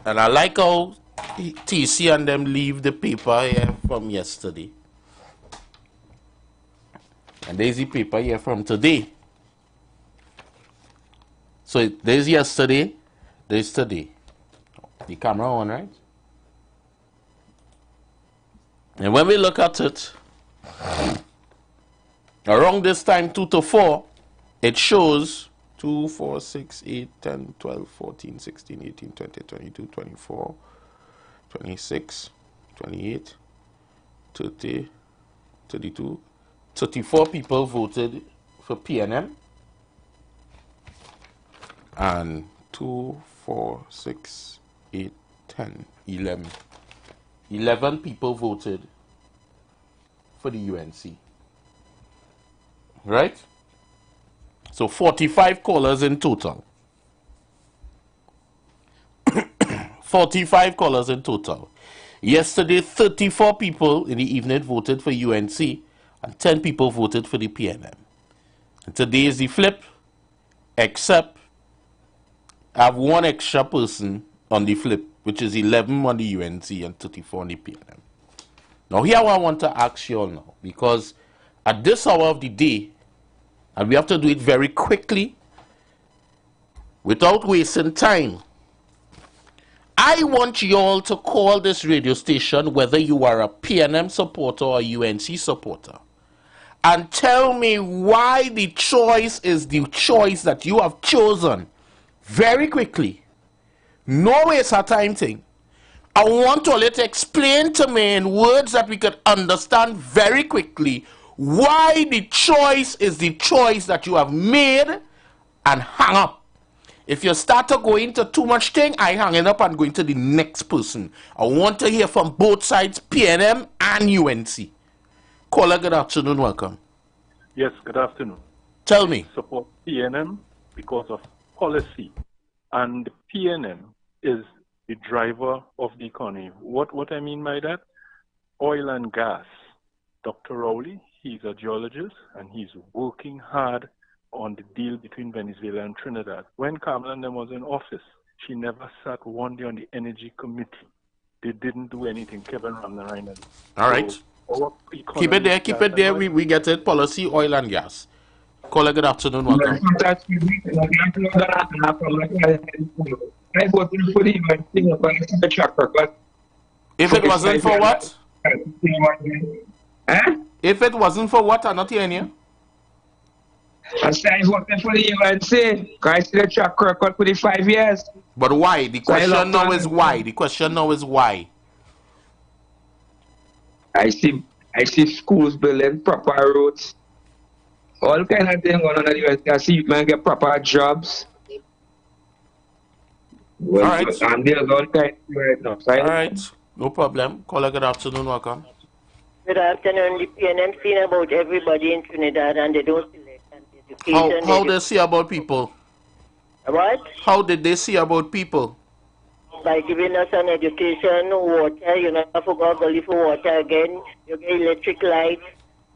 and I like how TC and them leave the paper here from yesterday. And there's the paper here from today. So there's yesterday, there's today. The camera on, right? And when we look at it, around this time, 2 to 4, it shows 2, 4, 6, 8, 10, 12, 14, 16, 18, 20, 22, 24, 26, 28, 30, 32, 34 people voted for PNM. And 2, 4, 6, 8, 10, 11. 11 people voted for the UNC. Right? So 45 callers in total. 45 callers in total. Yesterday, 34 people in the evening voted for UNC and 10 people voted for the PNM. And today is the flip, except I have one extra person on the flip, which is 11 on the UNC and 34 on the PNM. Now, here I want to ask you all now, because at this hour of the day, and we have to do it very quickly, without wasting time, I want you all to call this radio station, whether you are a PNM supporter or a UNC supporter, and tell me why the choice is the choice that you have chosen. Very quickly. No waste of time thing. I want to let explain to me in words that we could understand very quickly why the choice is the choice that you have made, and hang up. If you start to go into too much thing, I hang it up and go into the next person. I want to hear from both sides, PNM and UNC. Caller, good afternoon, welcome. Yes, good afternoon. Tell me. Support PNM because of policy, and PNM is the driver of the economy. What I mean by that? Oil and gas. Dr. Rowley, he's a geologist, and he's working hard on the deal between Venezuela and Trinidad. When Kamala was in office, she never sat one day on the energy committee. They didn't do anything. Kevin Ramnarayan. All right. Keep it there. We get it. Policy, oil and gas. Caller, good afternoon, welcome. If it wasn't for what? If it wasn't for what? I'm not hearing you. I said voting for the UNC. I see the track record for the 5 years. But why? The question now is why. The question now is why. I see schools building proper roads. All kind of things going on at the UNC. I see you can get proper jobs. Well, all right. And there's all kinds right now. All right. No problem. Caller, good afternoon, welcome. Good afternoon. The PNM seen about everybody in Trinidad, and they don't select and education. How they see about people? What? How did they see about people? By giving us an education, water, you don't have to go gully for water again. You get electric light.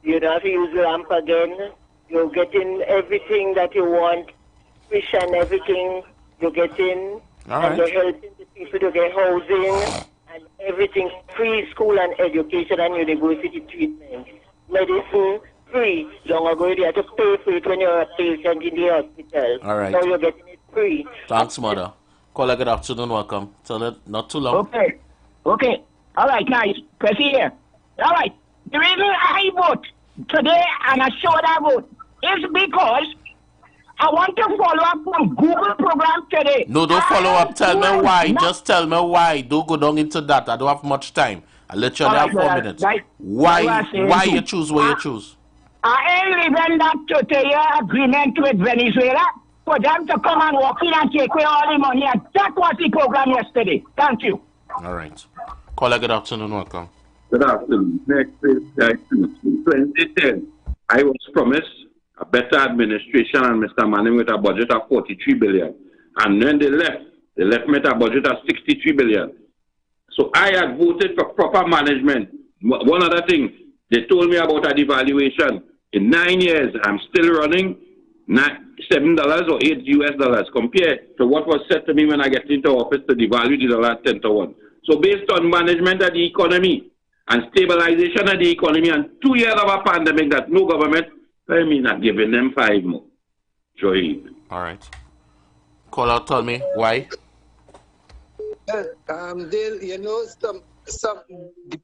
You don't have to use lamp again. You're getting everything that you want, fish and everything you're getting. All and right. you're helping the people to get housing and everything free, school and education and university treatment. Medicine free. Long ago you had to pay for it when you're a patient in the hospital. All right. Now you're getting it free. Thanks, mother. Caller, good afternoon. Welcome. Tell it not too long. Okay. Okay. All right, nice. Press here. All right. The reason I vote today and I showed I vote is because I want to follow up from Google program today. No, don't follow up. Tell me why. Just tell me why. Don't go down into that. I don't have much time. I literally have 4 minutes. Why you choose where you choose? I ain't living that 30-year agreement with Venezuela for them to come and walk in and take away all the money. And that was the program yesterday. Thank you. All right. Caller, good afternoon. Welcome. Good afternoon. Next is 2010. I was promised a better administration and Mr. Manning with a budget of 43 billion. And when they left me with a budget of 63 billion. So I had voted for proper management. One other thing, they told me about a devaluation. In 9 years, I'm still running $7 or $8 compared to what was said to me when I get into office to devalue the dollar 10 to 1. So based on management of the economy and stabilization of the economy and 2 years of a pandemic that no government, I mean, not giving them 5 more. Joy. All right. Caller, tell me why. Dale, you know, the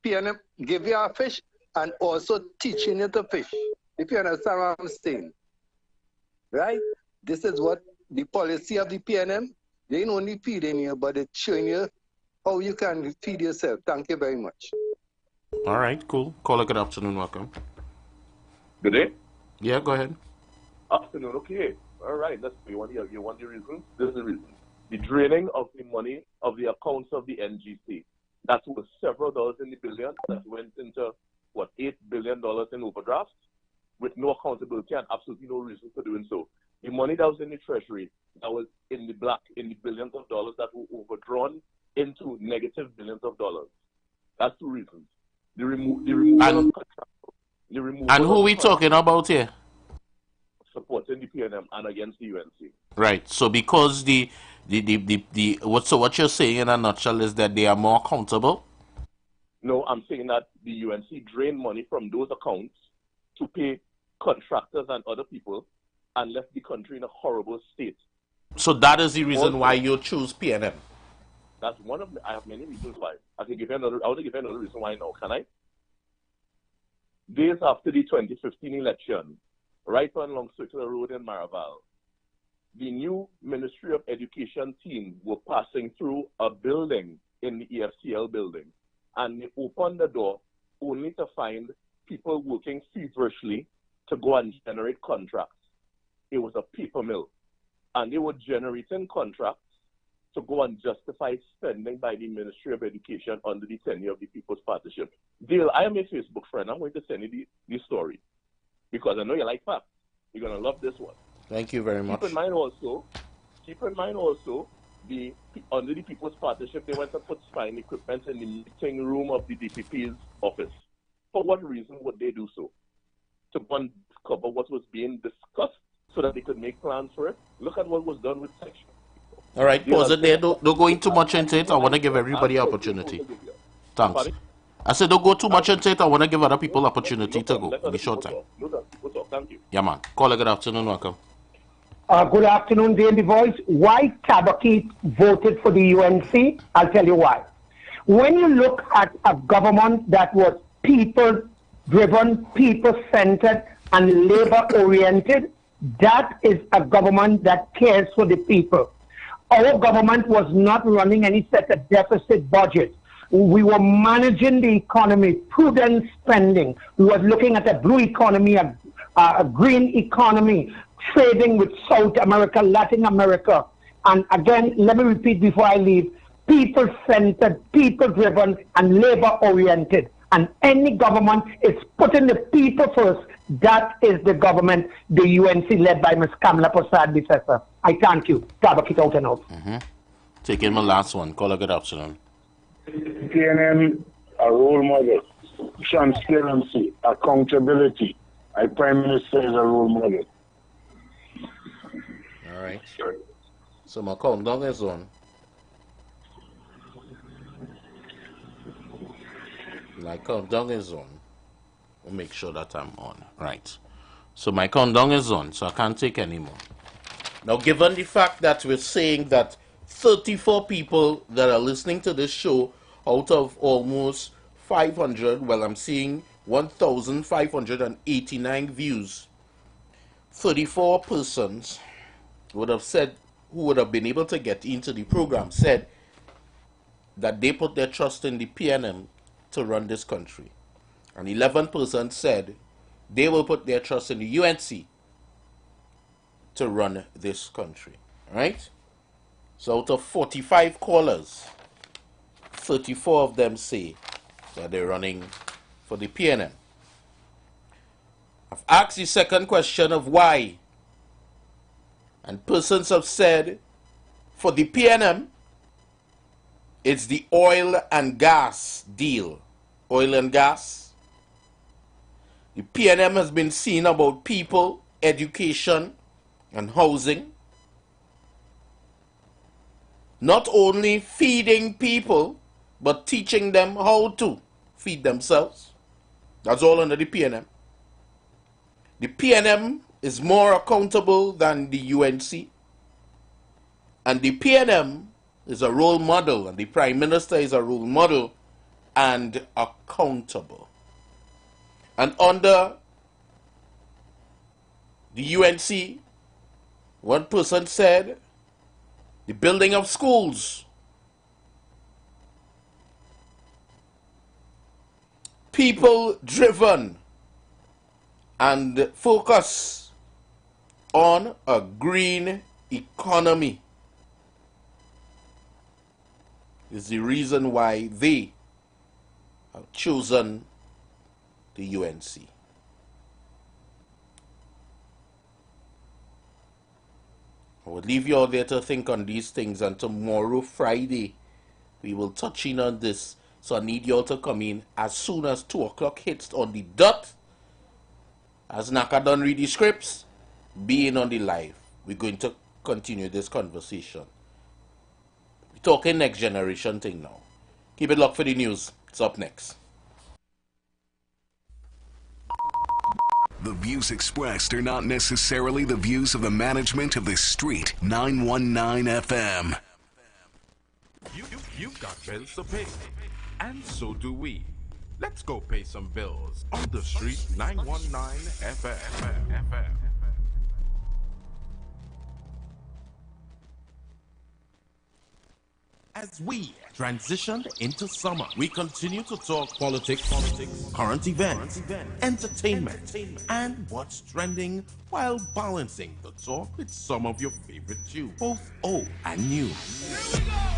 PNM give you a fish and also teaching you to fish. If you understand what I'm saying. Right? This is what the policy of the PNM, they ain't only feeding you, but they're showing you how you can feed yourself. Thank you very much. All right, cool. Caller, good afternoon. Welcome. Good day. Yeah, go ahead. Afternoon, okay. All right, you want the reason? This is the reason. The draining of the money of the accounts of the NGC. That was several dollars in the billions that went into, what, $8 billion in overdrafts with no accountability and absolutely no reason for doing so. The money that was in the treasury, that was in the black, in the billions of dollars that were overdrawn into negative billions of dollars. That's 2 reasons. The removal of contracts. And who we talking about here? Supporting the PNM and against the UNC. Right. So because what you're saying in a nutshell is that they are more accountable? No, I'm saying that the UNC drained money from those accounts to pay contractors and other people and left the country in a horrible state. So that is the reason why you choose PNM? That's one of I have many reasons why. I want to give you another reason why now, can I? Days after the 2015 election, right on Long Circular Road in Maraval, the new Ministry of Education team were passing through a building in the EFCL building, and they opened the door only to find people working feverishly to go and generate contracts. It was a paper mill, and they were generating contracts to go and justify spending by the Ministry of Education under the tenure of the People's Partnership. Dale, I am a Facebook friend. I'm going to send you the story because I know you like facts. You're going to love this one. Thank you very much. Keep in mind also, under the People's Partnership, they went to put spying equipment in the meeting room of the DPP's office. For what reason would they do so? To go and discover what was being discussed so that they could make plans for it? Look at what was done with section. All right, pause it there. Don't go into much into it. I want to give everybody an opportunity. Thanks. I said don't go too much into it. I want to give other people opportunity to go in the short time. Thank you. Yeah, man. Caller, good afternoon. Welcome. Good afternoon, Daily Voice. Why Tabakit voted for the UNC? I'll tell you why. When you look at a government that was people-driven, people-centered, and labor-oriented, that is a government that cares for the people. Our government was not running any set of deficit budget. We were managing the economy, prudent spending. We were looking at a blue economy, a green economy, trading with South America, Latin America. And again, let me repeat before I leave, people-centered, people-driven, and labor-oriented. And any government is putting the people first. That is the government, the UNC led by Ms. Kamala Prasad-Bissessar. I thank you. Tabakit out and out. Taking my last one. Caller, good afternoon. PNM, a role model, transparency, accountability. Our Prime Minister is a role model. All right. So my countdown is on. My countdown is on. I'll make sure that I'm on. Right. So my countdown is on, so I can't take any more. Now, given the fact that we're saying that 34 people that are listening to this show out of almost 500, well, I'm seeing 1,589 views, 34 persons would have said, who would have been able to get into the program, said that they put their trust in the PNM to run this country. And 11% said they will put their trust in the UNC to run this country. Right? So out of 45 callers, 34 of them say that they're running for the PNM. I've asked the second question of why. And persons have said for the PNM, it's the oil and gas deal. Oil and gas. The PNM has been seen about people, education, and housing. Not only feeding people, but teaching them how to feed themselves. That's all under the PNM. The PNM is more accountable than the UNC. And the PNM is a role model, and the Prime Minister is a role model and accountable. And under the UNC, one person said, the building of schools, people-driven, and focus on a green economy is the reason why they have chosen the UNC. I would leave you all there to think on these things, and tomorrow, Friday, we will touch in on this. So I need you all to come in as soon as 2 o'clock hits on the dot. As Naka done read the scripts, be in on the live. We're going to continue this conversation. We're talking next generation thing now. Keep it locked for the news. It's up next. The views expressed are not necessarily the views of the management of the Street 919 FM. You've got bills to pay, and so do we. Let's go pay some bills on the Street 919 FM. As we transition into summer, we continue to talk politics, current events, entertainment, and what's trending, while balancing the talk with some of your favorite tunes, both old and new.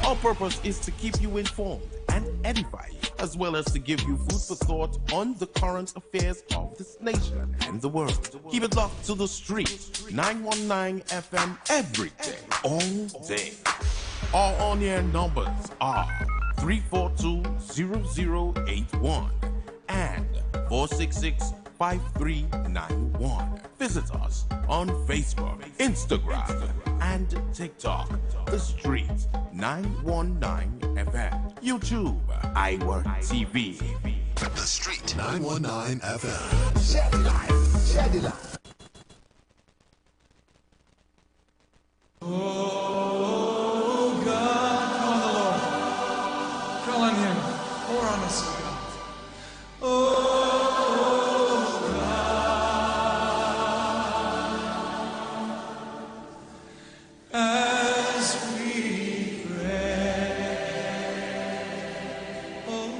Our purpose is to keep you informed and edify you, as well as to give you food for thought on the current affairs of this nation and the world. Keep it locked to the Street 919 FM every day, all day. Our on-air numbers are 342-0081 and 466-5391. Visit us on Facebook, Instagram, and TikTok. The Street 919 FM. YouTube, IWER TV. The Street 919 FM. Share the light. Share the light. Oh God, call the Lord. Call on Him. Pour on us, God. Oh God, as we pray. Oh.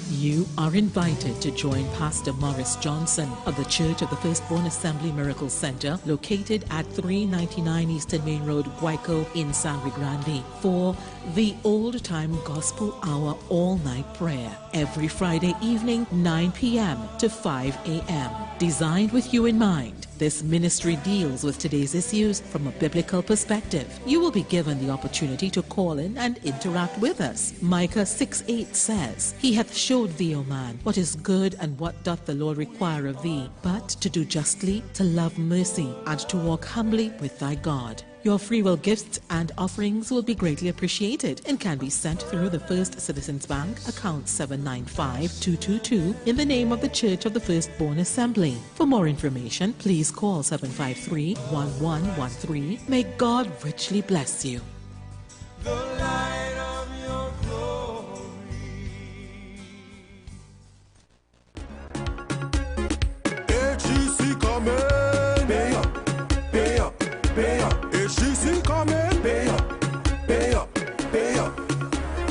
You are invited to join Pastor Morris Johnson of the Church of the Firstborn Assembly Miracle Center, located at 399 Eastern Main Road, Guayco in Sangre Grande, for the Old Time Gospel Hour all-night prayer every Friday evening, 9 p.m. to 5 a.m. Designed with you in mind, this ministry deals with today's issues from a biblical perspective. You will be given the opportunity to call in and interact with us. Micah 6:8 says, He hath showed of thee, O man, what is good and what doth the Lord require of thee, but to do justly, to love mercy, and to walk humbly with thy God. Your free will gifts and offerings will be greatly appreciated and can be sent through the First Citizens Bank, account 795-222, in the name of the Church of the Firstborn Assembly. For more information, please call 753-1113. May God richly bless you. The light of your glory. HGC coming. Pay up, pay up, pay up. HGC coming. Pay up, pay up, pay up.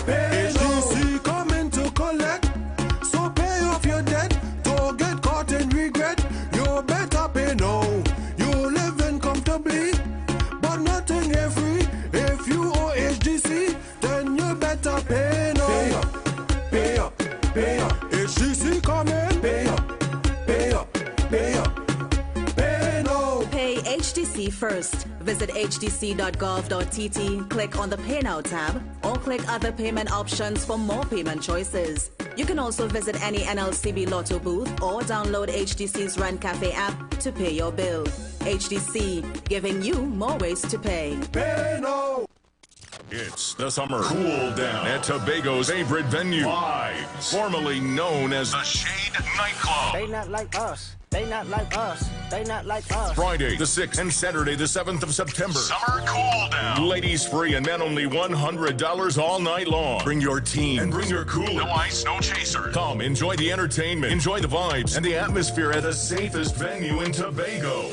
HGC coming to collect. So pay off your debt. Don't get caught in regret. You better pay now. You living comfortably, but nothing here free. If you owe HGC, then you better pay now. Pay up, pay up, pay up. HGC coming. Pay up, pay up, pay up. Pay now. Pay HDC first. Visit hdc.gov.tt, click on the Pay Now tab, or click other payment options for more payment choices. You can also visit any NLCB Lotto booth or download HDC's Rent Cafe app to pay your bill. HDC, giving you more ways to pay. Pay now. It's the summer cool down at Tobago's favorite venue, Vibes, formerly known as the Shade Nightclub. They not like us. They not like us. They not like us. Friday the 6th and Saturday the 7th of September. Summer cool down. Ladies free and men only $100 all night long. Bring your team and bring your cooler. No ice, no chaser. Come, enjoy the entertainment, enjoy the vibes and the atmosphere at the safest venue in Tobago.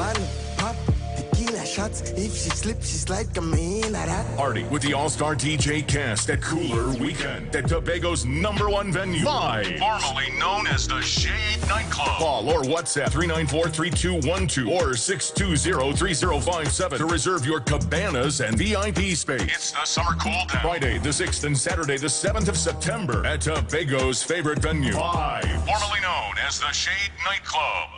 Tequila shots. If she slips, she slide. Come in like that. Party with the all-star DJ cast at Cooler Weekend at Tobago's #1 venue, Vibes, formerly known as the Shade Nightclub. Call or WhatsApp 394-3212 or 620-3057 to reserve your cabanas and VIP space. It's the summer cool down. Friday the 6th and Saturday the 7th of September at Tobago's favorite venue, Vibes, formerly known as the Shade Nightclub.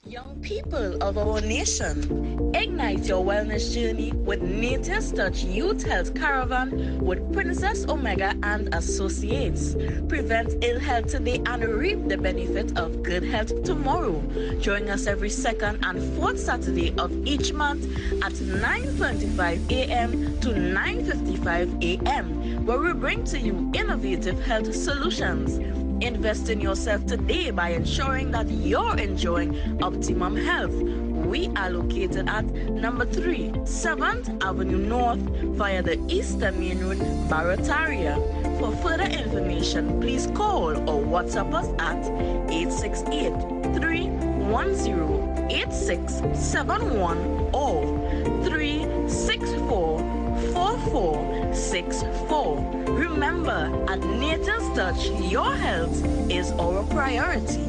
Young people of our nation, ignite your wellness journey with Nature's Touch Youth Health Caravan with Princess Omega and Associates. Prevent ill health today and reap the benefit of good health tomorrow. Join us every second and fourth Saturday of each month at 9:25 a.m. to 9:55 a.m., where we bring to you innovative health solutions. Invest in yourself today by ensuring that you're enjoying optimum health. We are located at number 3, 7th Avenue North via the Eastern Main Road, Barataria. For further information, please call or WhatsApp us at 868-310-8671 or 364-4464. Remember, at Nature's Touch, your health is our priority.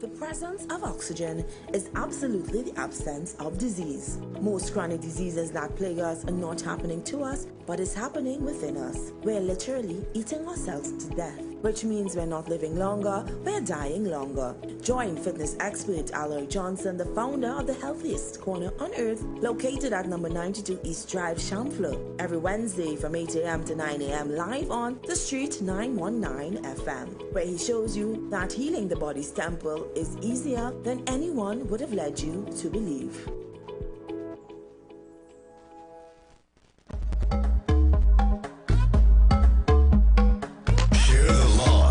The presence of oxygen is absolutely the absence of disease. Most chronic diseases that plague us are not happening to us, but is happening within us. We're literally eating ourselves to death, which means we're not living longer, we're dying longer. Join fitness expert Aloy Johnson, the founder of the healthiest corner on earth, located at number 92 East Drive, Champlain, every Wednesday from 8 a.m. to 9 a.m. live on The Street 919 FM, where he shows you that healing the body's temple is easier than anyone would have led you to believe.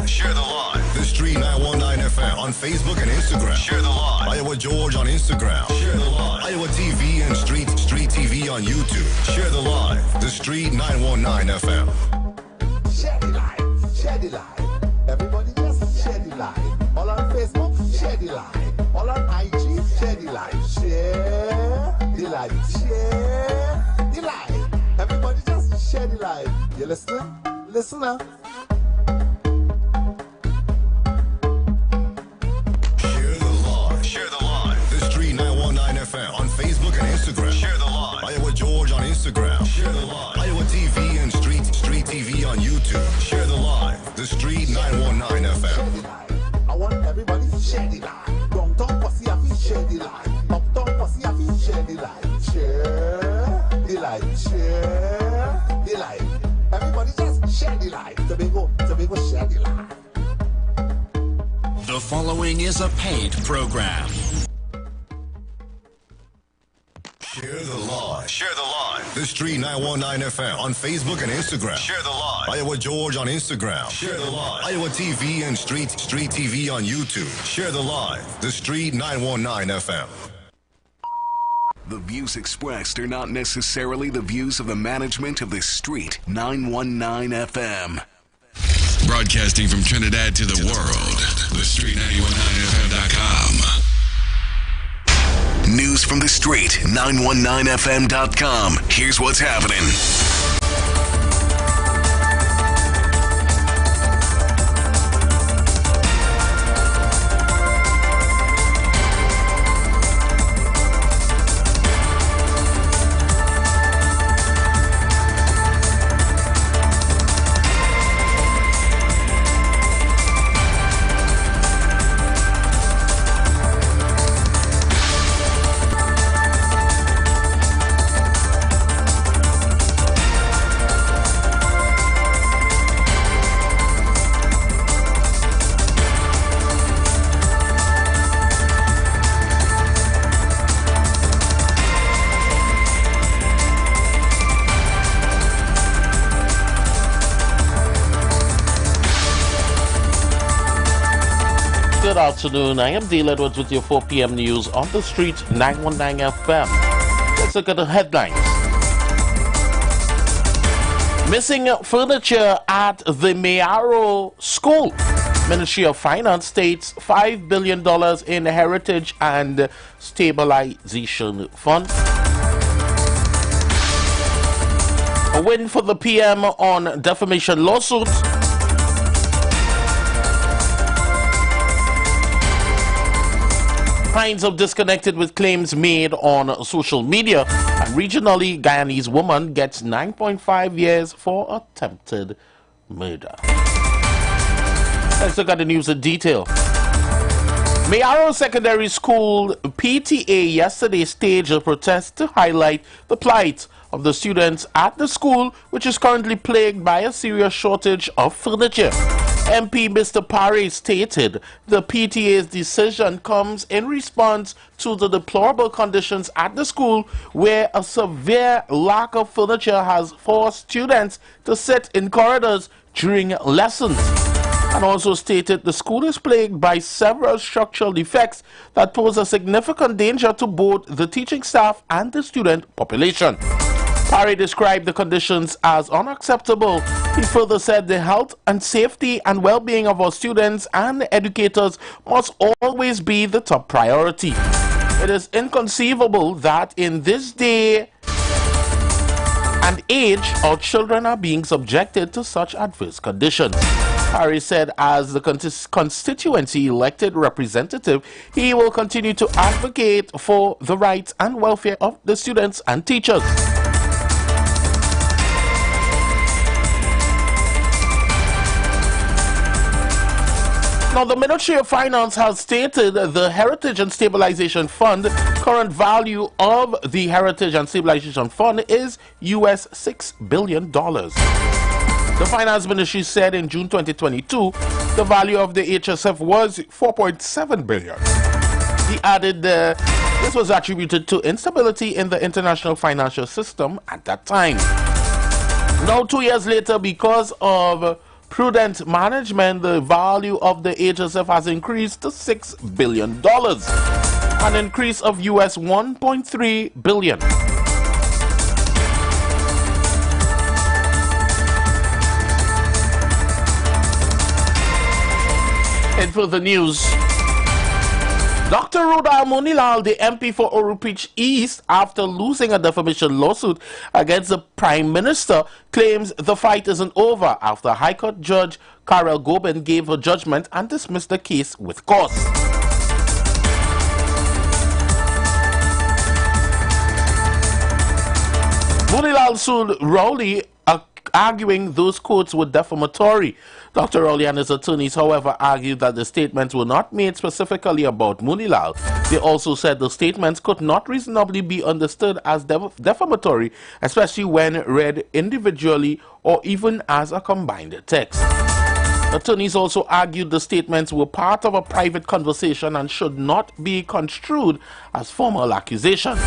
Share the live. The Street 919 FM on Facebook and Instagram. Share the live. Iowa George on Instagram. Share the live. Iowa TV and Street TV on YouTube. Share the live. The Street 919 FM. Share the live. Share the live. Everybody just share the live. All on Facebook, share the live. All on IG, share the live. Share the live. Share the live. Everybody just share the live. You listening? Listen up. FM on Facebook and Instagram. Share the live. Iowa George on Instagram. Share the live. Iowa TV and Street TV on YouTube. Share the live. The Street 919 FM. I want everybody to share the live. Downtown Posse have to share the live. Uptown Posse have to share The following is a paid program. Share the live. Share the live. The Street 919 FM on Facebook and Instagram. Share the live. Iowa George on Instagram. Share the live. Iowa TV and Street TV on YouTube. Share the live. The Street 919 FM. The views expressed are not necessarily the views of the management of the Street 919 FM. Broadcasting from Trinidad to the world. The Street 919FM.com. News from the Street 919FM.com. Here's what's happening. Good afternoon. I am Dale Edwards with your 4 p.m. news on the Street 919 FM. Let's look at the headlines. Missing furniture at the Mayaro School. Ministry of Finance states $5 billion in Heritage and Stabilization Fund. A win for the PM on defamation lawsuit. Kinds of disconnected with claims made on social media. And regionally, Guyanese woman gets 9.5 years for attempted murder. Let's look at the news in detail. Mayaro Secondary School PTA yesterday staged a protest to highlight the plight of the students at the school, which is currently plagued by a serious shortage of furniture. MP Mr. Parry stated the PTA's decision comes in response to the deplorable conditions at the school, where a severe lack of furniture has forced students to sit in corridors during lessons, and also stated the school is plagued by several structural defects that pose a significant danger to both the teaching staff and the student population. Parry described the conditions as unacceptable. He further said the health and safety and well-being of our students and educators must always be the top priority. It is inconceivable that in this day and age, our children are being subjected to such adverse conditions. Parry said as the constituency elected representative, he will continue to advocate for the rights and welfare of the students and teachers. Now, the Ministry of Finance has stated the Heritage and Stabilization Fund, current value of the Heritage and Stabilization Fund is US $6 billion. The Finance Ministry said in June 2022, the value of the HSF was $4.7 billion. He added this was attributed to instability in the international financial system at that time. Now, 2 years later, because of prudent management, the value of the HSF has increased to $6 billion, an increase of US $1.3 billion. And for the news, Dr. Rhoda Munilal, the MP for Orupich East, after losing a defamation lawsuit against the Prime Minister, claims the fight isn't over after High Court Judge Karel Gobin gave her judgment and dismissed the case with cause. Munilal sued Rowley, arguing those quotes were defamatory. Dr. Rowley and his attorneys, however, argued that the statements were not made specifically about Munilal. They also said the statements could not reasonably be understood as defamatory, especially when read individually or even as a combined text. Attorneys also argued the statements were part of a private conversation and should not be construed as formal accusations.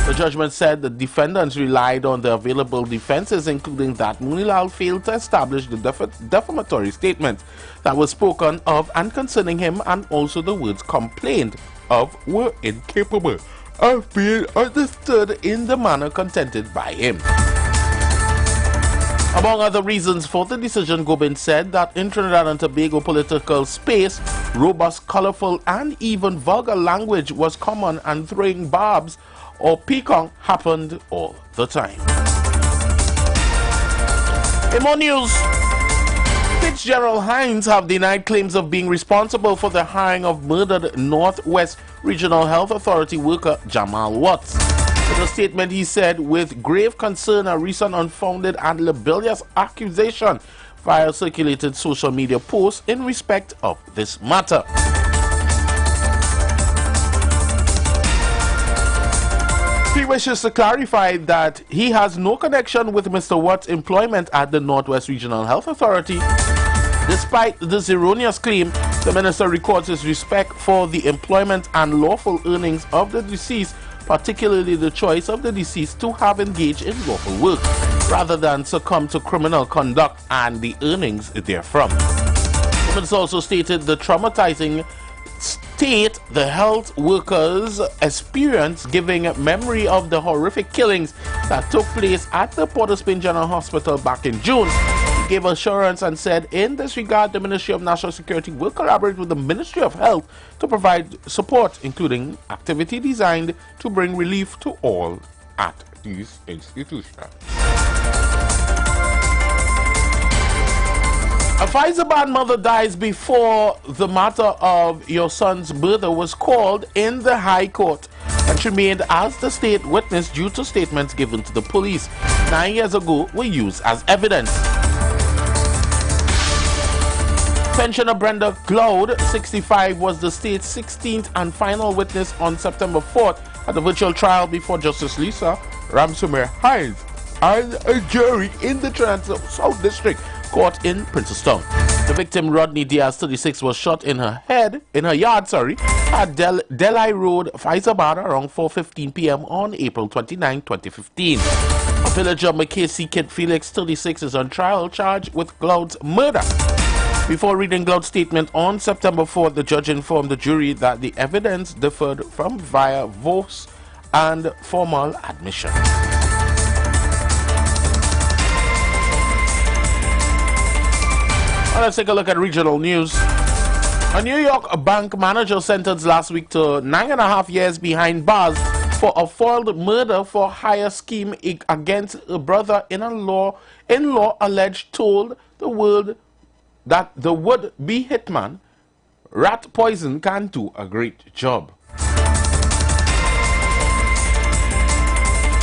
The judgment said the defendants relied on the available defenses, including that Munilal failed to establish the defamatory statements that were spoken of and concerning him, and also the words complained of were incapable of being understood in the manner contended by him. Among other reasons for the decision, Gobin said that in Trinidad and Tobago political space, robust, colorful, and even vulgar language was common, and throwing barbs or peacock happened all the time. In more news, Fitzgerald Hines have denied claims of being responsible for the hiring of murdered Northwest Regional Health Authority worker Jamal Watts. In a statement, he said, with grave concern, a recent unfounded and libellous accusation via circulated social media posts in respect of this matter. He wishes to clarify that he has no connection with Mr. Watt's employment at the Northwest Regional Health Authority. Despite this erroneous claim, the minister records his respect for the employment and lawful earnings of the deceased, particularly the choice of the deceased to have engaged in lawful work, rather than succumb to criminal conduct and the earnings therefrom. The minister also stated the traumatizing state the health workers experience, giving memory of the horrific killings that took place at the Port of Spain General Hospital back in June. He gave assurance and said, in this regard, the Ministry of National Security will collaborate with the Ministry of Health to provide support, including activity designed to bring relief to all at these institutions. A Faizabad mother dies before the matter of your son's murder was called in the High Court, and she remained as the state witness due to statements given to the police 9 years ago were used as evidence. Pensioner Brenda Cloud, 65, was the state's 16th and final witness on September 4th at the virtual trial before Justice Lisa Ramsumer Hines and a jury in the Trinidad South District Court in Princestown. The victim, Rodney Diaz, 36, was shot in her yard, at Delhi Road, Faizabad, around 4:15 p.m. on April 29, 2015. A villager, Mackenzie Kid Felix, 36, is on trial charged with Cloud's murder. Before reading Cloud's statement on September 4th, the judge informed the jury that the evidence differed from via voce and formal admission. Let's take a look at regional news. A New York bank manager sentenced last week to 9.5 years behind bars for a foiled murder for hire scheme against a brother-in-law alleged told the world that the would-be hitman rat poison can do a great job.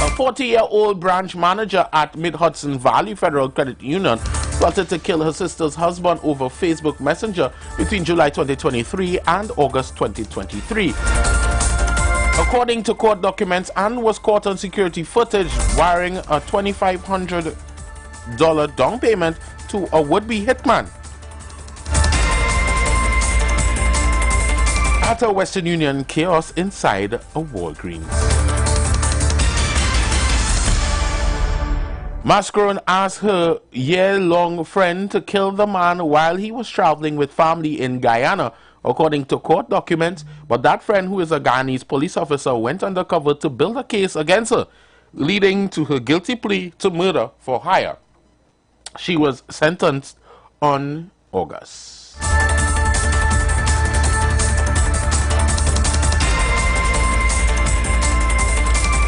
A 40-year-old branch manager at Mid-Hudson Valley Federal Credit Union plotted to kill her sister's husband over Facebook Messenger between July 2023 and August 2023. According to court documents, Ann was caught on security footage wiring a $2,500 down payment to a would-be hitman at a Western Union kiosk inside a Walgreens. Mascaron asked her year-long friend to kill the man while he was traveling with family in Guyana, according to court documents, but that friend, who is a Guyanese police officer, went undercover to build a case against her, leading to her guilty plea to murder for hire. She was sentenced on August.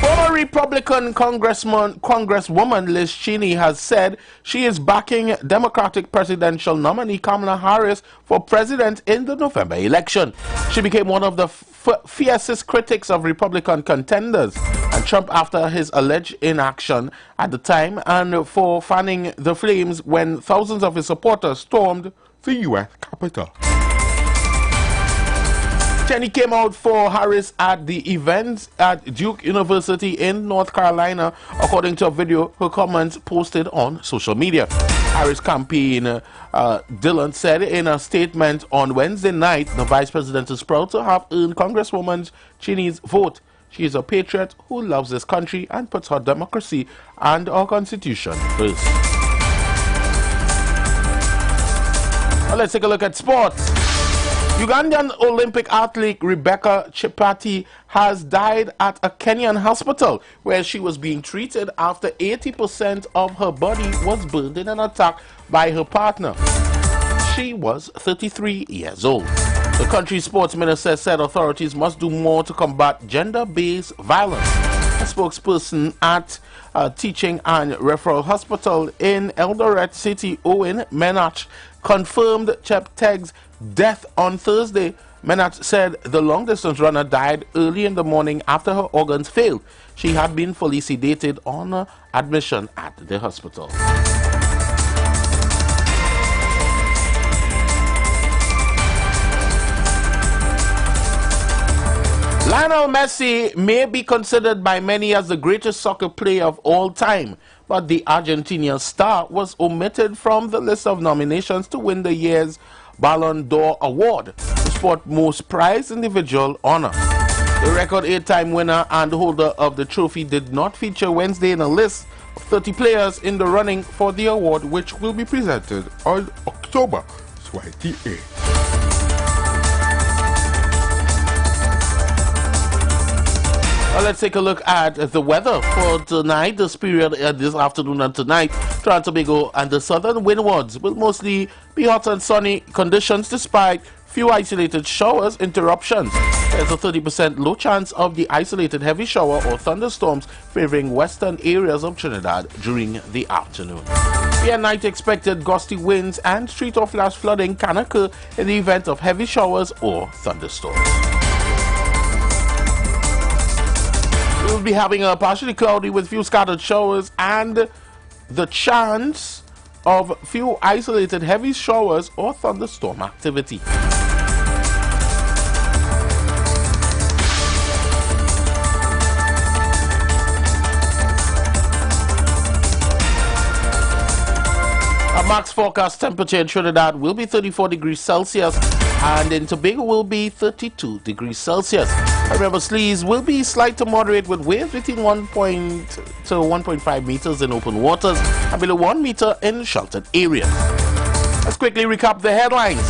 Former Republican Congresswoman Liz Cheney has said she is backing Democratic presidential nominee Kamala Harris for president in the November election. She became one of the fiercest critics of Republican contenders and Trump after his alleged inaction at the time and for fanning the flames when thousands of his supporters stormed the U.S. Capitol. Cheney came out for Harris at the event at Duke University in North Carolina, according to a video her comments posted on social media. Harris' campaign, Dillon, said in a statement on Wednesday night, the vice president is proud to have earned Congresswoman Cheney's vote. She is a patriot who loves this country and puts her democracy and our constitution first. Well, let's take a look at sports. Ugandan Olympic athlete Rebecca Chepati has died at a Kenyan hospital where she was being treated after 80% of her body was burned in an attack by her partner. She was 33 years old. The country's sports minister said authorities must do more to combat gender-based violence. A spokesperson at Teaching and Referral Hospital in Eldoret City, Owen Menach, confirmed Chepteg's death on Thursday. Menach said the long-distance runner died early in the morning after her organs failed. She had been fully sedated on admission at the hospital. Lionel Messi may be considered by many as the greatest soccer player of all time, but the Argentinian star was omitted from the list of nominations to win the year's Ballon d'Or award, the sport's most prized individual honor. The record 8-time winner and holder of the trophy did not feature Wednesday in a list of 30 players in the running for the award, which will be presented on October 28th. Well, let's take a look at the weather for tonight, this period, this afternoon and tonight. Trinidad and Tobago and the southern windwards will mostly be hot and sunny conditions despite few isolated showers, interruptions. There's a 30% low chance of the isolated heavy shower or thunderstorms favoring western areas of Trinidad during the afternoon. Day and night expected gusty winds and street or flash flooding can occur in the event of heavy showers or thunderstorms. We'll be having a partially cloudy with few scattered showers and the chance of few isolated heavy showers or thunderstorm activity. A max forecast temperature in Trinidad will be 34 degrees Celsius and in Tobago will be 32 degrees Celsius. Remember, slees will be slight to moderate with waves between 1.0 to 1.5 meters in open waters and below 1 meter in sheltered areas. Let's quickly recap the headlines.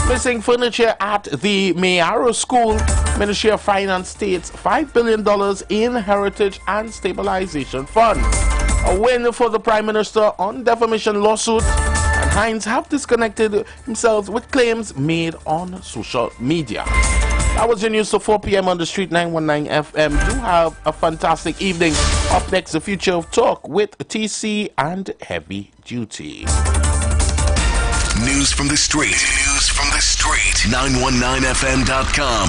Missing furniture at the Mayaro School. Ministry of Finance states $5 billion in Heritage and Stabilization Fund. A win for the Prime Minister on defamation lawsuit. And Hines have disconnected himself with claims made on social media. That was your news to 4 p.m. on the Street 919 FM. Do have a fantastic evening. Up next, the future of talk with TC and Heavy Duty. News from the street. News from the street. 919fm.com.